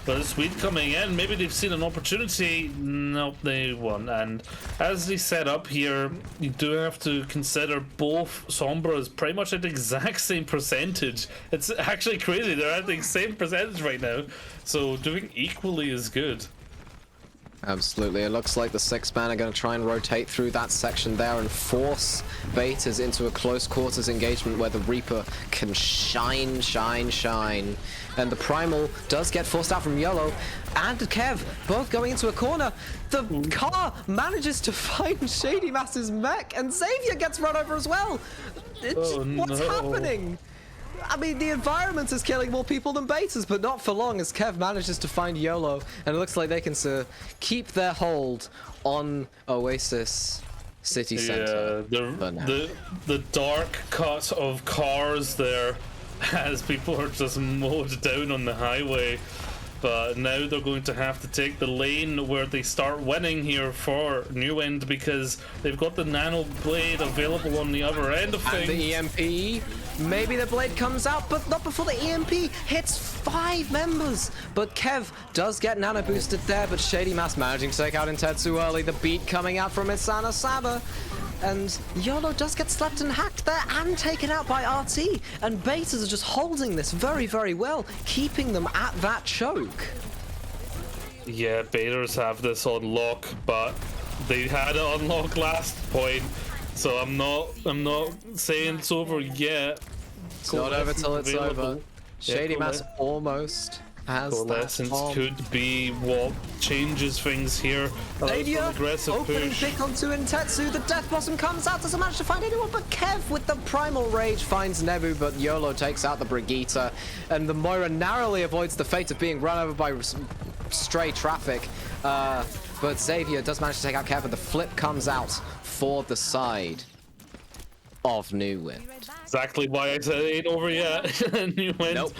But Sweet coming in, maybe they've seen an opportunity. Nope, they won. And as they set up here, you do have to consider both Sombras pretty much at the exact same percentage. It's actually crazy, they're at the same percentage right now. So doing equally is good. Absolutely, it looks like the 6-man are going to try and rotate through that section there and force Baiters into a close quarters engagement where the Reaper can shine. And the Primal does get forced out from YOLO and Kev, both going into a corner. The car manages to find Shady Mass's mech, and Xavier gets run over as well. What's happening? I mean, the environment is killing more people than Baiters, but not for long, as Kev manages to find YOLO, and it looks like they can keep their hold on Oasis City Center. Yeah, the dark cut of cars there as people are just mowed down on the highway. But now they're going to have to take the lane where they start winning here for New Wind, because they've got the Nano Blade available on the other end of things. And the EMP. Maybe the blade comes out, but not before the EMP hits 5 members. But Kev does get nano boosted there, but Shady Mass managing to take out Intetsu early. The beat coming out from Asana-sama. And YOLO does get slapped and hacked there and taken out by RT. And Baiters are just holding this very, very well, keeping them at that choke. Yeah, Baiters have this on lock, but they had it on lock last point. So I'm not saying it's over yet. It's not over till it's over. Available. Shady Yeah, Mass almost has that Coalescence bomb. could be what changes things here. Allows for Xavier, an aggressive opening push. pick onto Intetsu. The Death Blossom comes out, doesn't manage to find anyone, but Kev with the Primal Rage finds Nebu, but YOLO takes out the Brigitte, and the Moira narrowly avoids the fate of being run over by stray traffic. But Xavier does manage to take out Kev, and the flip comes out for the side of New Wind. Exactly why I said it ain't over yet. New Wind. Nope.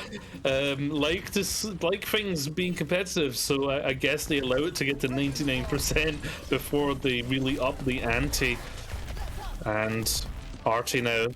Like things being competitive, so I guess they allow it to get to 99% before they really up the ante. And Archie now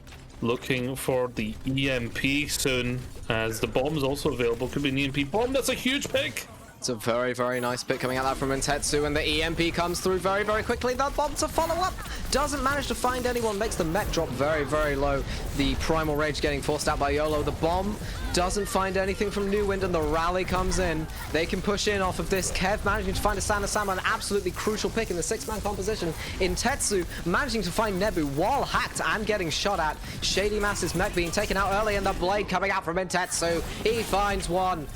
looking for the EMP soon, as the bomb is also available. Could be an EMP bomb. That's a huge pick. It's a very, very nice pick coming out that from Intetsu, and the EMP comes through very, very quickly. The bomb to follow up doesn't manage to find anyone, makes the mech drop very, very low. The Primal Rage getting forced out by YOLO. The bomb doesn't find anything from New Wind, and the rally comes in. They can push in off of this. Kev managing to find a Sana-sama, an absolutely crucial pick in the six-man composition. Intetsu managing to find Nebu while hacked and getting shot at. Shady Mass's mech being taken out early, and the blade coming out from Intetsu. He finds one.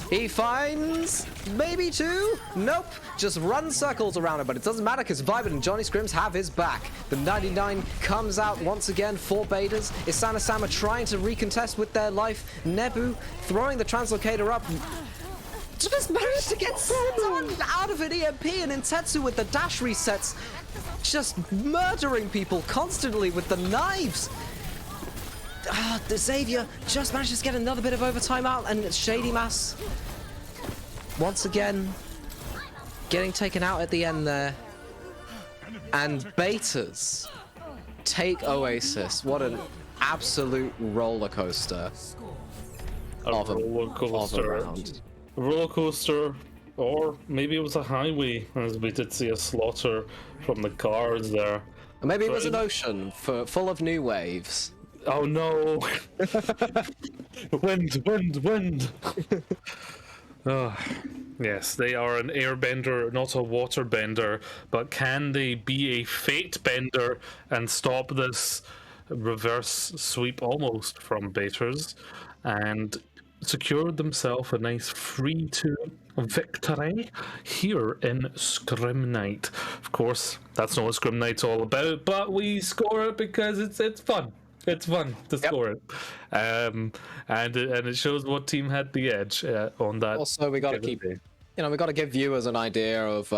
He finds maybe two? Nope. Just run circles around him, but it doesn't matter because Vibert and Johnny Scrims have his back. The 99 comes out once again for Betas. Isana-sama trying to recontest with their life. Nebu throwing the translocator up. Just managed to get stunned out of an EMP, and Intetsu with the dash resets. Just murdering people constantly with the knives. The Xavier just manages to get another bit of overtime out, and Shady Mass once again getting taken out at the end there. And Betas take Oasis. What an absolute roller coaster of a round. Roller coaster, or maybe it was a highway, as we did see a slaughter from the cars there. Or maybe it was an ocean full of new waves. Oh no! Wind! Oh, yes, they are an airbender, not a waterbender. But can they be a fate bender and stop this reverse sweep almost from Baiters and secure themselves a nice 3-2 victory here in Scrim Night? Of course, that's not what Scrim Night's all about, but we score it because it's fun. It's fun to score it, and it shows what team had the edge on that. Also, we got to keep, we got to give viewers an idea of,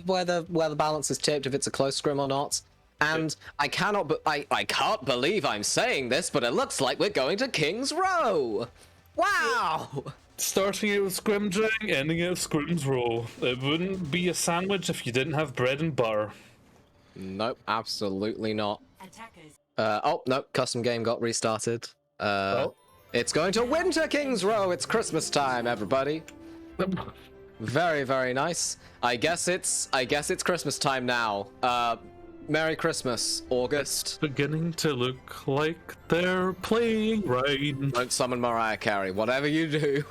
where the balance is tipped, if it's a close scrim or not. And I can't believe I'm saying this, but it looks like we're going to King's Row. Wow! Starting it with Scrim Drink, ending it with Scrim's Roll. It wouldn't be a sandwich if you didn't have bread and butter. Nope, absolutely not. Attackers. Oh, no, custom game got restarted. It's going to Winter King's Row. It's Christmas time, everybody. Very, very nice. I guess it's Christmas time now. Merry Christmas, August. Beginning to look like they're playing right. Don't summon Mariah Carey. Whatever you do,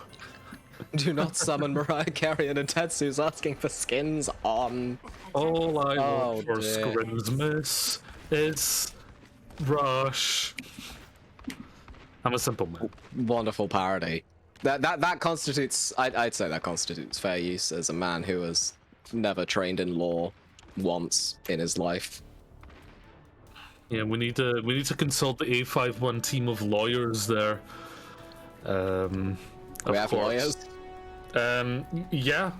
do not summon Mariah Carey. And Tetsu's asking for skins on. All I want for dear. Scrimsmas is Rush. I'm a simple man. Wonderful parody. That constitutes. I'd say that constitutes fair use as a man who has never trained in law once in his life. Yeah, we need to consult the A51 team of lawyers there. We have lawyers. Yeah.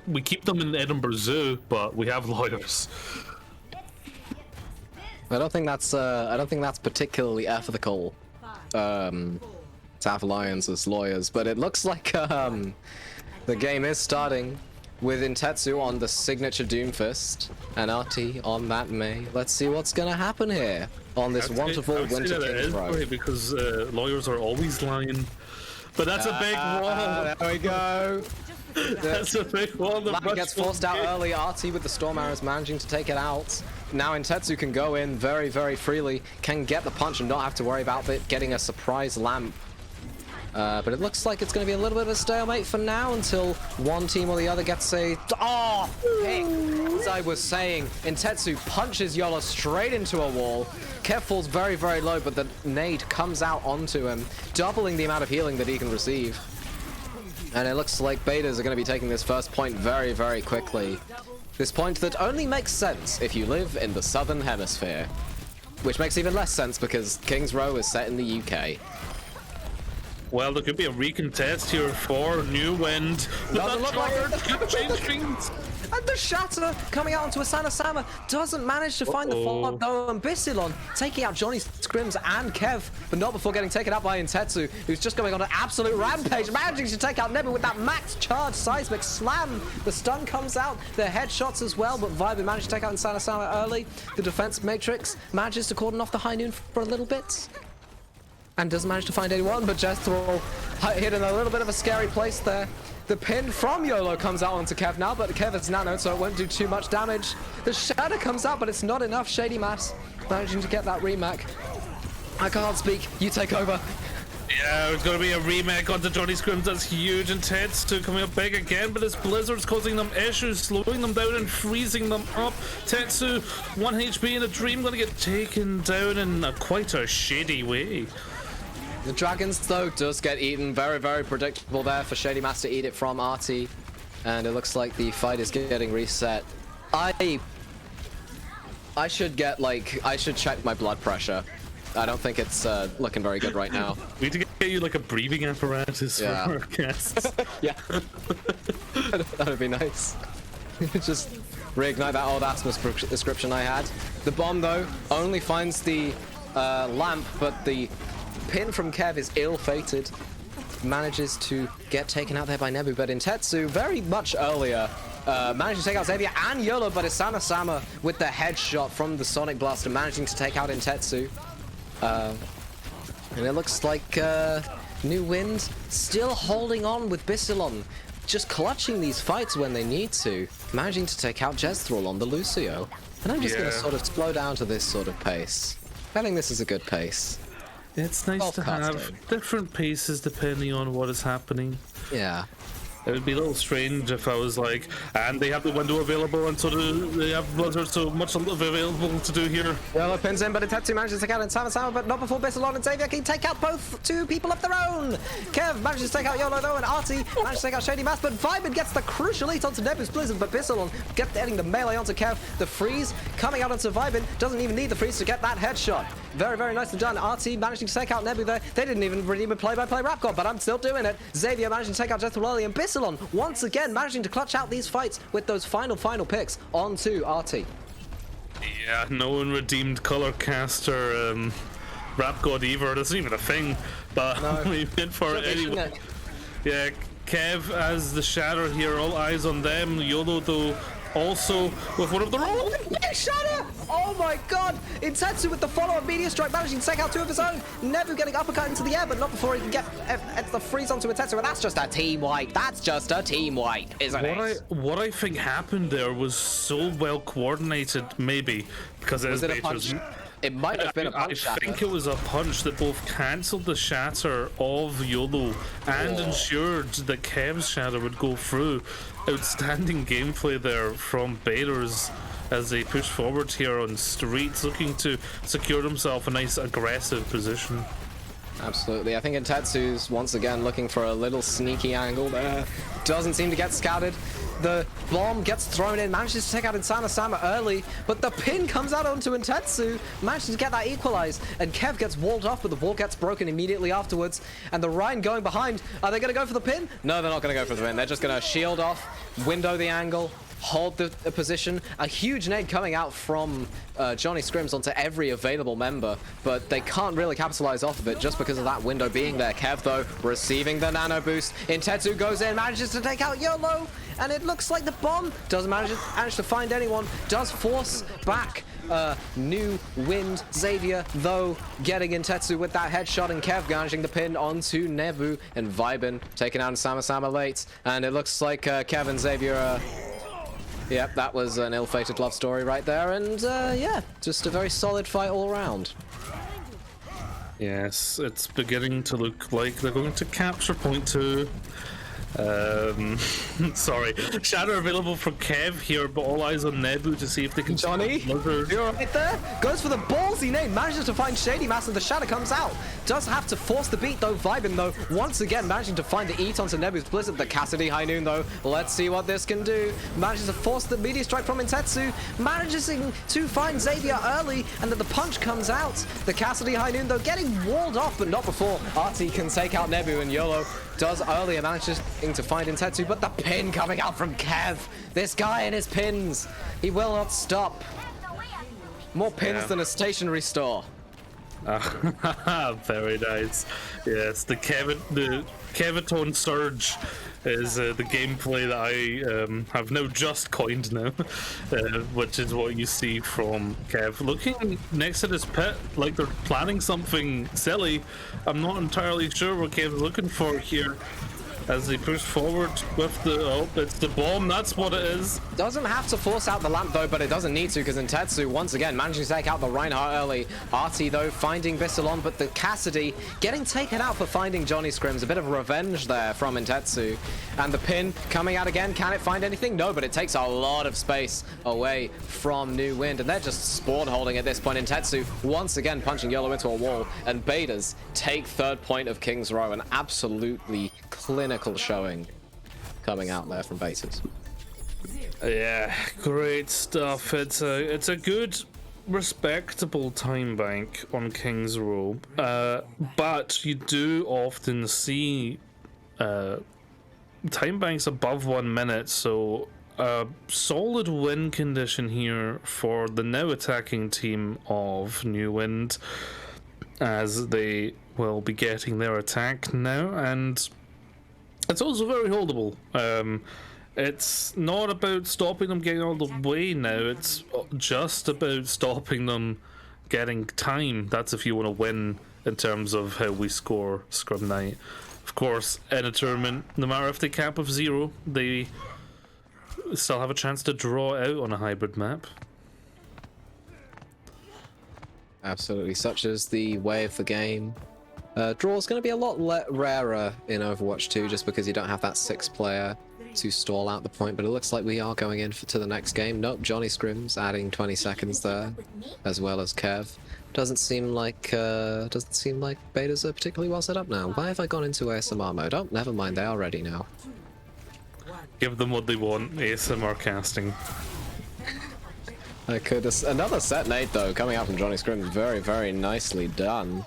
We keep them in Edinburgh Zoo, but we have lawyers. I don't think that's particularly ethical. To have lions as lawyers, but it looks like the game is starting with Intetsu on the signature Doomfist and RT on that May. Let's see what's gonna happen here on this wonderful Winter King's Row. Because lawyers are always lying. But that's a big wall. There we go. That's a big wall. That gets forced out early. RT with the Storm Arrows managing to take it out. Now Intetsu can go in very, very freely, can get the punch and not have to worry about it getting a surprise lamp. But it looks like it's going to be a little bit of a stalemate for now until one team or the other gets a pick. as I was saying, Intetsu punches Yola straight into a wall. Kev falls very, very low, but the nade comes out onto him, doubling the amount of healing that he can receive. And it looks like Betas are going to be taking this first point very, very quickly. This point that only makes sense if you live in the Southern Hemisphere. Which makes even less sense because King's Row is set in the UK. Well, there could be a recontest here for New Wind. Doesn't look like it. Could change things. And the Shatter coming out onto Asana Sama doesn't manage to find the follow-up though, and Bissilon taking out Johnny Scrims and Kev, but not before getting taken out by Intetsu, who's just going on an absolute rampage, managing to take out Nebu with that max charge seismic slam. The stun comes out, the headshots as well, but Vibe managed to take out Asana Sama early. The defense matrix manages to cordon off the high noon for a little bit. And doesn't manage to find anyone, but Jethro hit in a little bit of a scary place there. The pin from YOLO comes out onto Kev now, but Kev is nanoed, so it won't do too much damage. The shatter comes out, but it's not enough. Shady Mass managing to get that remake. I can't speak. You take over. Yeah, it's going to be a remake onto Johnny Scrims. That's huge. And Tetsu coming up big again, but this blizzard's causing them issues, slowing them down and freezing them up. Tetsu, 1 HP in a dream, going to get taken down in quite a shady way. The Dragons, though, does get eaten. Very, very predictable there for Shady Mass to eat it from Artie. And it looks like the fight is getting reset. I should get, like, I should check my blood pressure. I don't think it's looking very good right now. We need to get you, like, a breathing apparatus for our guests. Yeah. That'd be nice. Just reignite that old asthma description I had. The bomb, though, only finds the lamp, but the pin from Kev is ill-fated. Manages to get taken out there by Nebu, but Intetsu very much earlier managed to take out Xavier and YOLO, but Asana Sama with the headshot from the Sonic Blaster managing to take out Intetsu. And it looks like New Wind still holding on with Bissilon, just clutching these fights when they need to, managing to take out Jezthrall on the Lucio. And I'm just going to sort of slow down to this sort of pace. I think this is a good pace. It's nice to have different paces depending on what is happening. Yeah. It would be a little strange if I was like, and they have the window available, and so they have Blizzard, so much available to do here. Well, pins in, but Intetsu manages to take out Sama, but not before Bissilon and Xavier can take out both two people of their own. Kev manages to take out YOLO though, and Artie manages to take out Shady Mass, but Viben gets the crucial eat onto Nebu's Blizzard, but Bissilon getting the melee onto Kev. The freeze coming out onto Viben, doesn't even need the freeze to get that headshot. Very, very nicely done. Artie managing to take out Nebu there. They didn't even redeem a play-by-play rap god, but I'm still doing it. Xavier managing to take out Jethro early, and Bissilon once again managing to clutch out these fights with those final picks onto Artie. Yeah, no one redeemed color caster rap god either. That's not even a thing, but no. We went for it anyway. Yeah, Kev as the shatter here, all eyes on them. YOLO though also with one of their own. Shatter! Oh my god! Intetsu with the follow-up meteor strike, managing to take out two of his own. Nebu getting uppercut into the air, but not before he can get the freeze onto Intetsu. And that's just a team wipe. That's just a team wipe, isn't it? What I think happened there was so well coordinated, maybe because was it a punch? It might have been a punch. I think it was a punch that both cancelled the shatter of YOLO and ensured that Kev's shatter would go through. Outstanding gameplay there from Baiters as they push forward here on streets, looking to secure themselves a nice aggressive position. Absolutely. I think Intetsu's once again looking for a little sneaky angle there. Doesn't seem to get scouted. The bomb gets thrown in, manages to take out Insana Sama early, but the pin comes out onto Intetsu, manages to get that equalized, and Kev gets walled off, but the wall gets broken immediately afterwards, and the Rhine going behind. Are they going to go for the pin? No, they're not going to go for the pin. They're just going to shield off, window the angle, hold the position. A huge nade coming out from Johnny Scrims onto every available member, but they can't really capitalize off of it just because of that window being there. Kev, though, receiving the nano boost. Intetsu goes in, manages to take out YOLO, and it looks like the bomb doesn't manage to find anyone, does force back New Wind. Xavier, though, getting Intetsu with that headshot, and Kev managing the pin onto Nebu, and Viben taking out Sama late, and it looks like Kev and Xavier yep, that was an ill-fated love story right there, and yeah, just a very solid fight all around. Yes, it's beginning to look like they're going to capture point 2. Sorry. Shatter available for Kev here, but all eyes on Nebu to see if they can... Johnny, you're right there. Goes for the ballsy nade, manages to find Shady Mass, and the Shatter comes out. Does have to force the beat though, vibing though. Once again, managing to find the eat onto Nebu's Blizzard. The Cassidy High Noon though. Let's see what this can do. Manages to force the meteor strike from Intetsu. Manages to find Xavier early, and then the punch comes out. The Cassidy High Noon though getting walled off, but not before Artie can take out Nebu, and YOLO does earlier, manages to find Intetsu, but the pin coming out from Kev. This guy and his pins. He will not stop. More pins than a stationery store. Very nice. Yes, the Kevatone Surge is the gameplay that I have now just coined now, which is what you see from Kev. Looking next at his pit like they're planning something silly. I'm not entirely sure what Kev's looking for here. As they push forward with the... Oh, it's the bomb. That's what it is. Doesn't have to force out the lamp, though, but it doesn't need to, because Intetsu, once again, managing to take out the Reinhardt early. Artie, though, finding Bissalon, but the Cassidy getting taken out for finding Johnny Scrims. A bit of revenge there from Intetsu. And the pin coming out again. Can it find anything? No, but it takes a lot of space away from New Wind. And they're just spawn holding at this point. Intetsu, once again, punching YOLO into a wall. And Betas take third point of King's Row. An absolutely clinical showing coming out there from Betas. Yeah, great stuff. It's a good, respectable time bank on King's Row, but you do often see time banks above 1 minute, so a solid win condition here for the now attacking team of New Wind, as they will be getting their attack now, and it's also very holdable. It's not about stopping them getting all the way now, it's just about stopping them getting time. That's if you want to win in terms of how we score Scrum Night. Of course, in a tournament, no matter if they cap of 0, they still have a chance to draw out on a hybrid map. Absolutely, such is the way of the game. Draw is going to be a lot rarer in Overwatch 2, just because you don't have that 6th player to stall out the point, but it looks like we are going in to the next game. Nope, Johnny Scrims adding 20 seconds there, as well as Kev. Doesn't seem like betas are particularly well set up now. Why have I gone into ASMR mode? Oh, never mind, they are ready now. Give them what they want, ASMR casting. I could. Another set nade though, coming out from Johnny Scrims, very, very nicely done.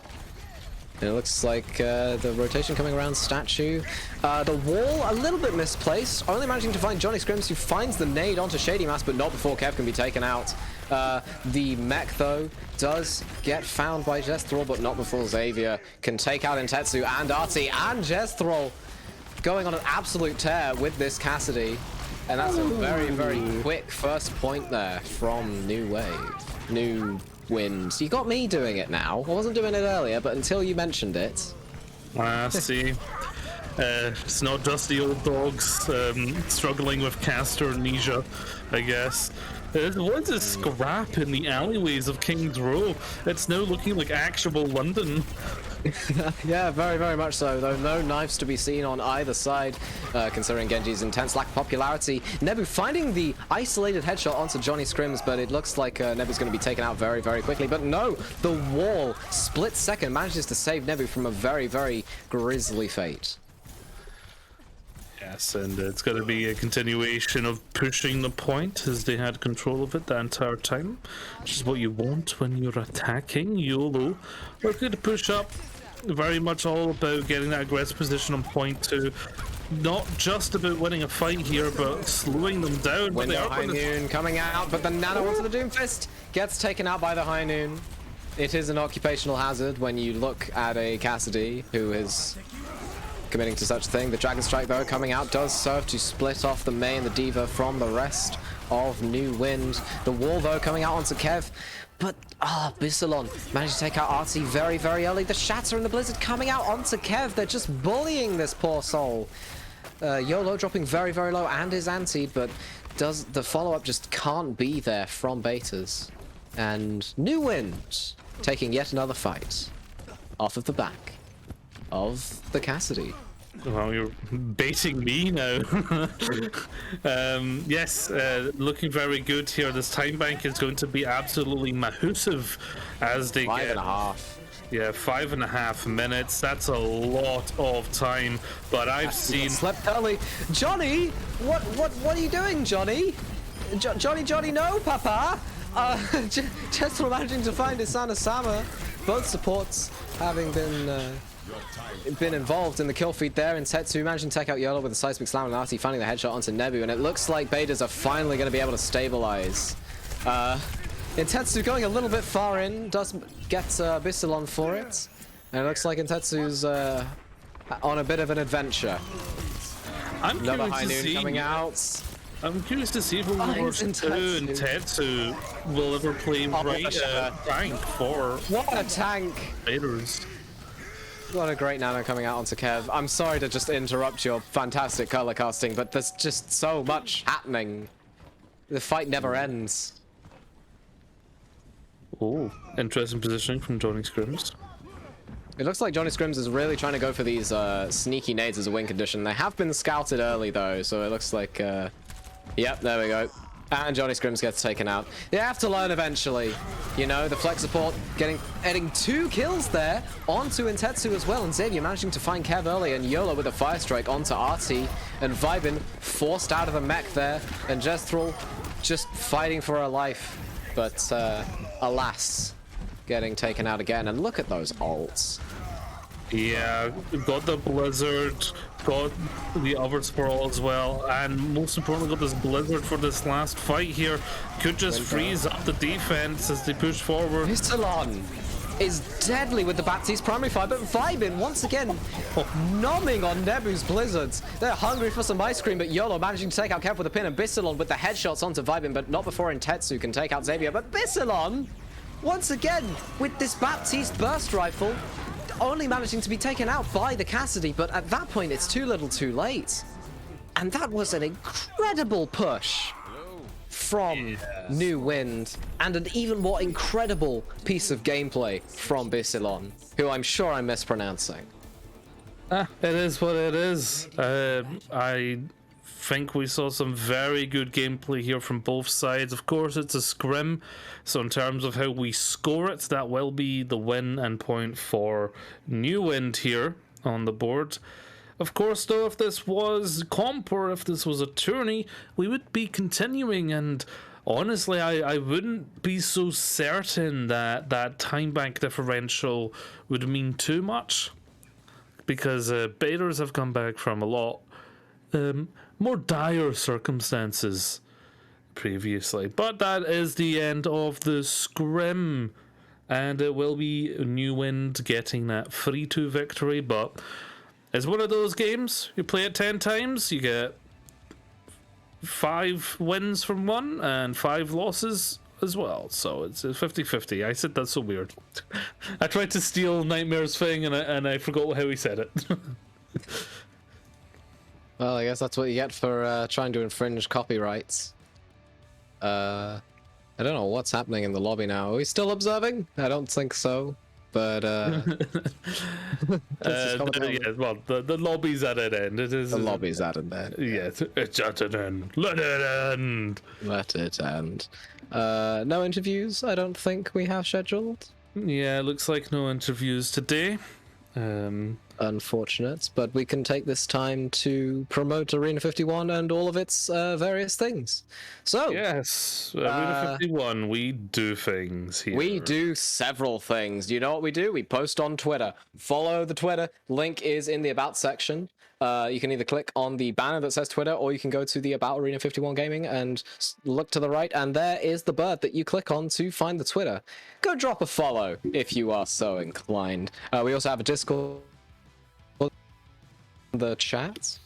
And it looks like the rotation coming around statue. The wall, a little bit misplaced. Only managing to find Johnny Scrims, who finds the nade onto Shady Mass, but not before Kev can be taken out. The mech, though, does get found by Jesthrol, but not before Xavier can take out Intetsu and Artie and Jesthrol going on an absolute tear with this Cassidy. And that's a very, very quick first point there from New Wind. You got me doing it now. I wasn't doing it earlier, but until you mentioned it. See. It's not just the old dogs struggling with caster amnesia, I guess. What's a scrap in the alleyways of King's Row? It's now looking like actual London. Yeah, very, very much so, though no knives to be seen on either side, considering Genji's intense lack of popularity. Nebu finding the isolated headshot onto Johnny Scrims, but it looks like Nebu's going to be taken out very, very quickly. But no, the wall, split second, manages to save Nebu from a very, very grisly fate. Yes, and it's going to be a continuation of pushing the point as they had control of it the entire time, which is what you want when you're attacking. YOLO, we're going to push up, very much all about getting that aggressive position on point two. Not just about winning a fight here, but slowing them down. Window High Noon coming out, but the Nano onto the Doomfist gets taken out by the High Noon. It is an occupational hazard when you look at a Cassidy who is committing to such a thing. The Dragon Strike, though, coming out does serve to split off the Mei and the Diva from the rest of New Wind. The wall, though, coming out onto Kev. But, Bissalon managed to take out Artie very, very early. The Shatter and the Blizzard coming out onto Kev. They're just bullying this poor soul. YOLO dropping very, very low and is antied, but the follow-up just can't be there from Betas. And New Wind taking yet another fight off of the back of the Cassidy. Well, you're baiting me now. Yes, looking very good here. This time bank is going to be absolutely massive as they Five get... and a half. Yeah, 5.5 minutes. That's a lot of time, but I've seen... Slept early. Johnny! What are you doing, Johnny? Johnny, no, Papa! Just managing to find his son Osama. Both supports having been involved in the kill feed there, and Tetsu managing to take out Yolo with a seismic slam and Artie finding the headshot onto Nebu, and it looks like betas are finally going to be able to stabilize. Intetsu going a little bit far in, does get Bissilon for it, and it looks like Intetsu's on a bit of an adventure. I'm Another curious high to noon see... coming out. I'm curious to see if Overlord 2 and Tetsu will ever play right tank for What a tank! Raiders. What a great nano coming out onto Kev. I'm sorry to just interrupt your fantastic color casting, but there's just so much happening. The fight never ends. Oh, interesting positioning from Johnny Scrims. It looks like Johnny Scrims is really trying to go for these sneaky nades as a win condition. They have been scouted early though, so it looks like... Yep, there we go. And Johnny Scrims gets taken out. They have to learn eventually. You know, the flex support adding 2 kills there onto Intetsu as well, and Xavier managing to find Kev early, and Yola with a fire strike onto Artie, and Vibin forced out of the mech there, and Jesthril just fighting for her life. But alas, getting taken out again, and look at those ults. Yeah, got the Blizzard, got the other Sprawl as well, and most importantly got this Blizzard for this last fight here. Could just freeze up the defense as they push forward. Vistalon is deadly with the Baptiste primary fire, but Vibin once again nomming on Nebu's Blizzards. They're hungry for some ice cream, but Yolo managing to take out Kev with a pin, and Vistalon with the headshots onto Vibin, but not before Intetsu can take out Xavier. But Vistalon, once again, with this Baptiste burst rifle, only managing to be taken out by the Cassidy, but at that point it's too little too late. And that was an incredible push from New Wind, and an even more incredible piece of gameplay from Bissilon, who I'm sure I'm mispronouncing. It is what it is. I think we saw some very good gameplay here from both sides. Of course, it's a scrim, so in terms of how we score it, that will be the win and point for New Wind here on the board. Of course, though, if this was comp or if this was a tourney, we would be continuing, and honestly, I wouldn't be so certain that that time bank differential would mean too much, because betas have come back from a lot more dire circumstances previously. But that is the end of the scrim, and it will be New Wind getting that 3-2 victory, but it's one of those games, you play it 10 times, you get 5 wins from one and 5 losses as well, so it's 50-50. I said that's so weird. I tried to steal Nightmare's thing and I forgot how he said it. Well, I guess that's what you get for trying to infringe copyrights. I don't know what's happening in the lobby now. Are we still observing? I don't think so. But yeah, well, the lobby's at an end. It is the lobby's at an end. Yes, it's at an end. Let it end. Let it end. No interviews, I don't think we have scheduled. Yeah, looks like no interviews today. Unfortunate, but we can take this time to promote Arena 51 and all of its various things. So yes, Arena 51, we do things here. We do several things. You know what we do? We post on Twitter. Follow the Twitter. Link is in the About section. You can either click on the banner that says Twitter, or you can go to the About Arena 51 Gaming and look to the right, and there is the bird that you click on to find the Twitter. Go drop a follow if you are so inclined. We also have a Discord, the chat.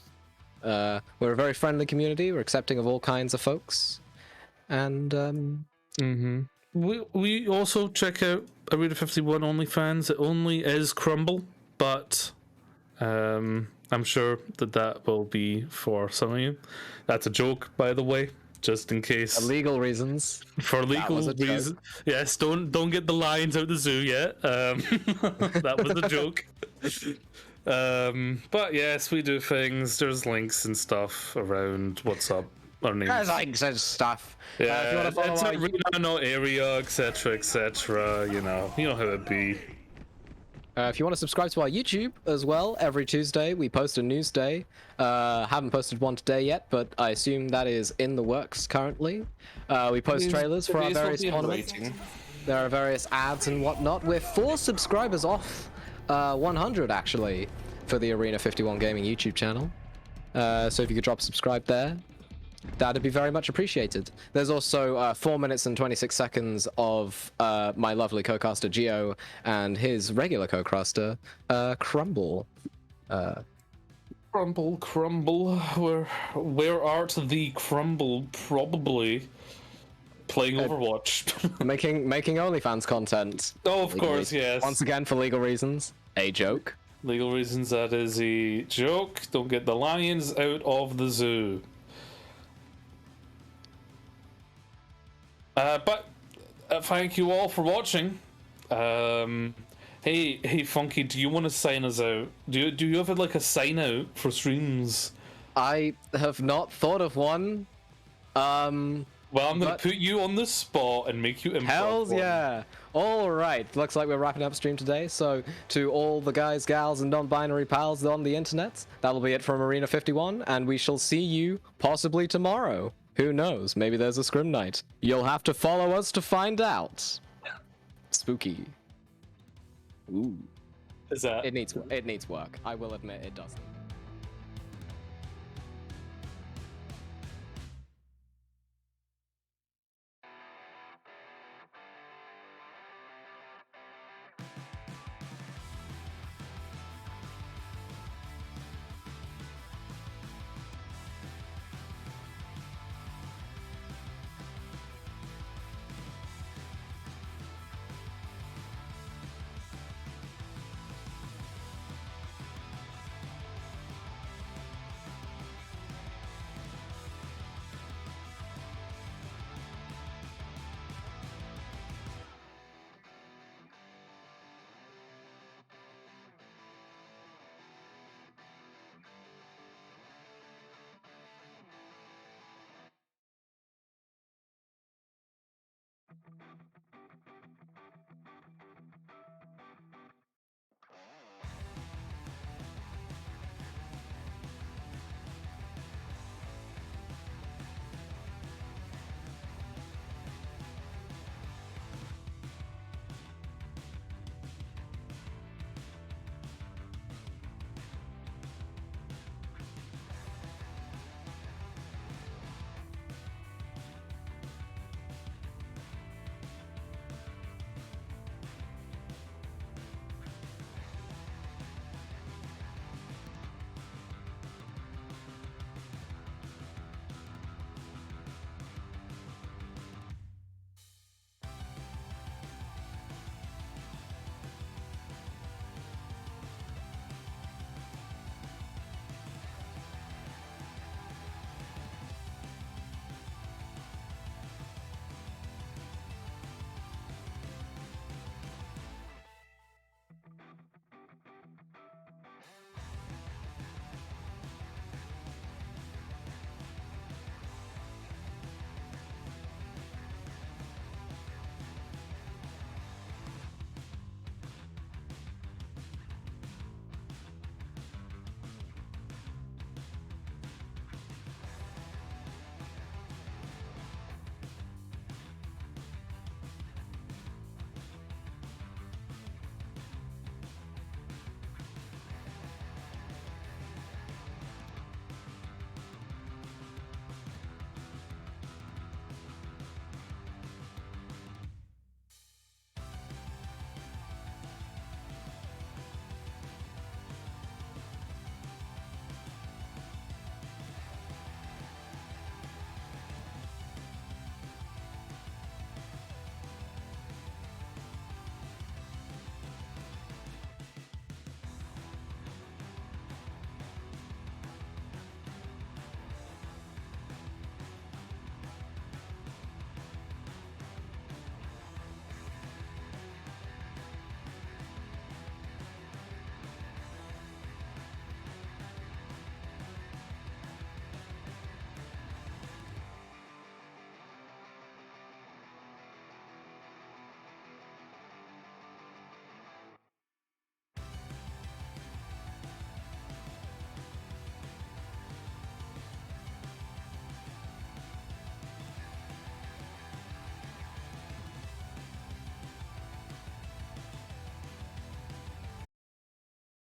We're a very friendly community. We're accepting of all kinds of folks, and we also check out Arena 51 OnlyFans. It only is Crumble, but I'm sure that will be for some of you. That's a joke, by the way, just in case. For legal reasons. For legal reasons. Yes, don't get the lions out the zoo yet. That was a joke. But yes, we do things. There's links and stuff around what's up. Our names. Links and stuff. If you Yeah, want to follow it's our arena, no area, etc., etc. You know how it be. If you want to subscribe to our YouTube as well, every Tuesday we post a news day. Haven't posted one today yet, but I assume that is in the works currently. We post trailers for our various tournaments. There are various ads and whatnot. We're 4 subscribers off 100 actually for the Arena 51 Gaming YouTube channel. So if you could drop subscribe there, that'd be very much appreciated. There's also 4 minutes and 26 seconds of my lovely co-caster Geo and his regular co-caster Crumble. Crumble. Where art the Crumble? Probably playing Overwatch. making OnlyFans content. Oh, of course, yes. Once again, for legal reasons. A joke. Legal reasons, that is a joke. Don't get the lions out of the zoo. But thank you all for watching. Hey, Funky, do you want to sign us out? Do you have like a sign out for streams? I have not thought of one. Well, I'm gonna put you on the spot and make you improv. Hells yeah! All right, looks like we're wrapping up stream today. So to all the guys, gals, and non-binary pals on the internet, that'll be it from Arena 51, and we shall see you possibly tomorrow. Who knows? Maybe there's a scrim night. You'll have to follow us to find out. Spooky. Ooh. Is that? It needs work. I will admit it doesn't.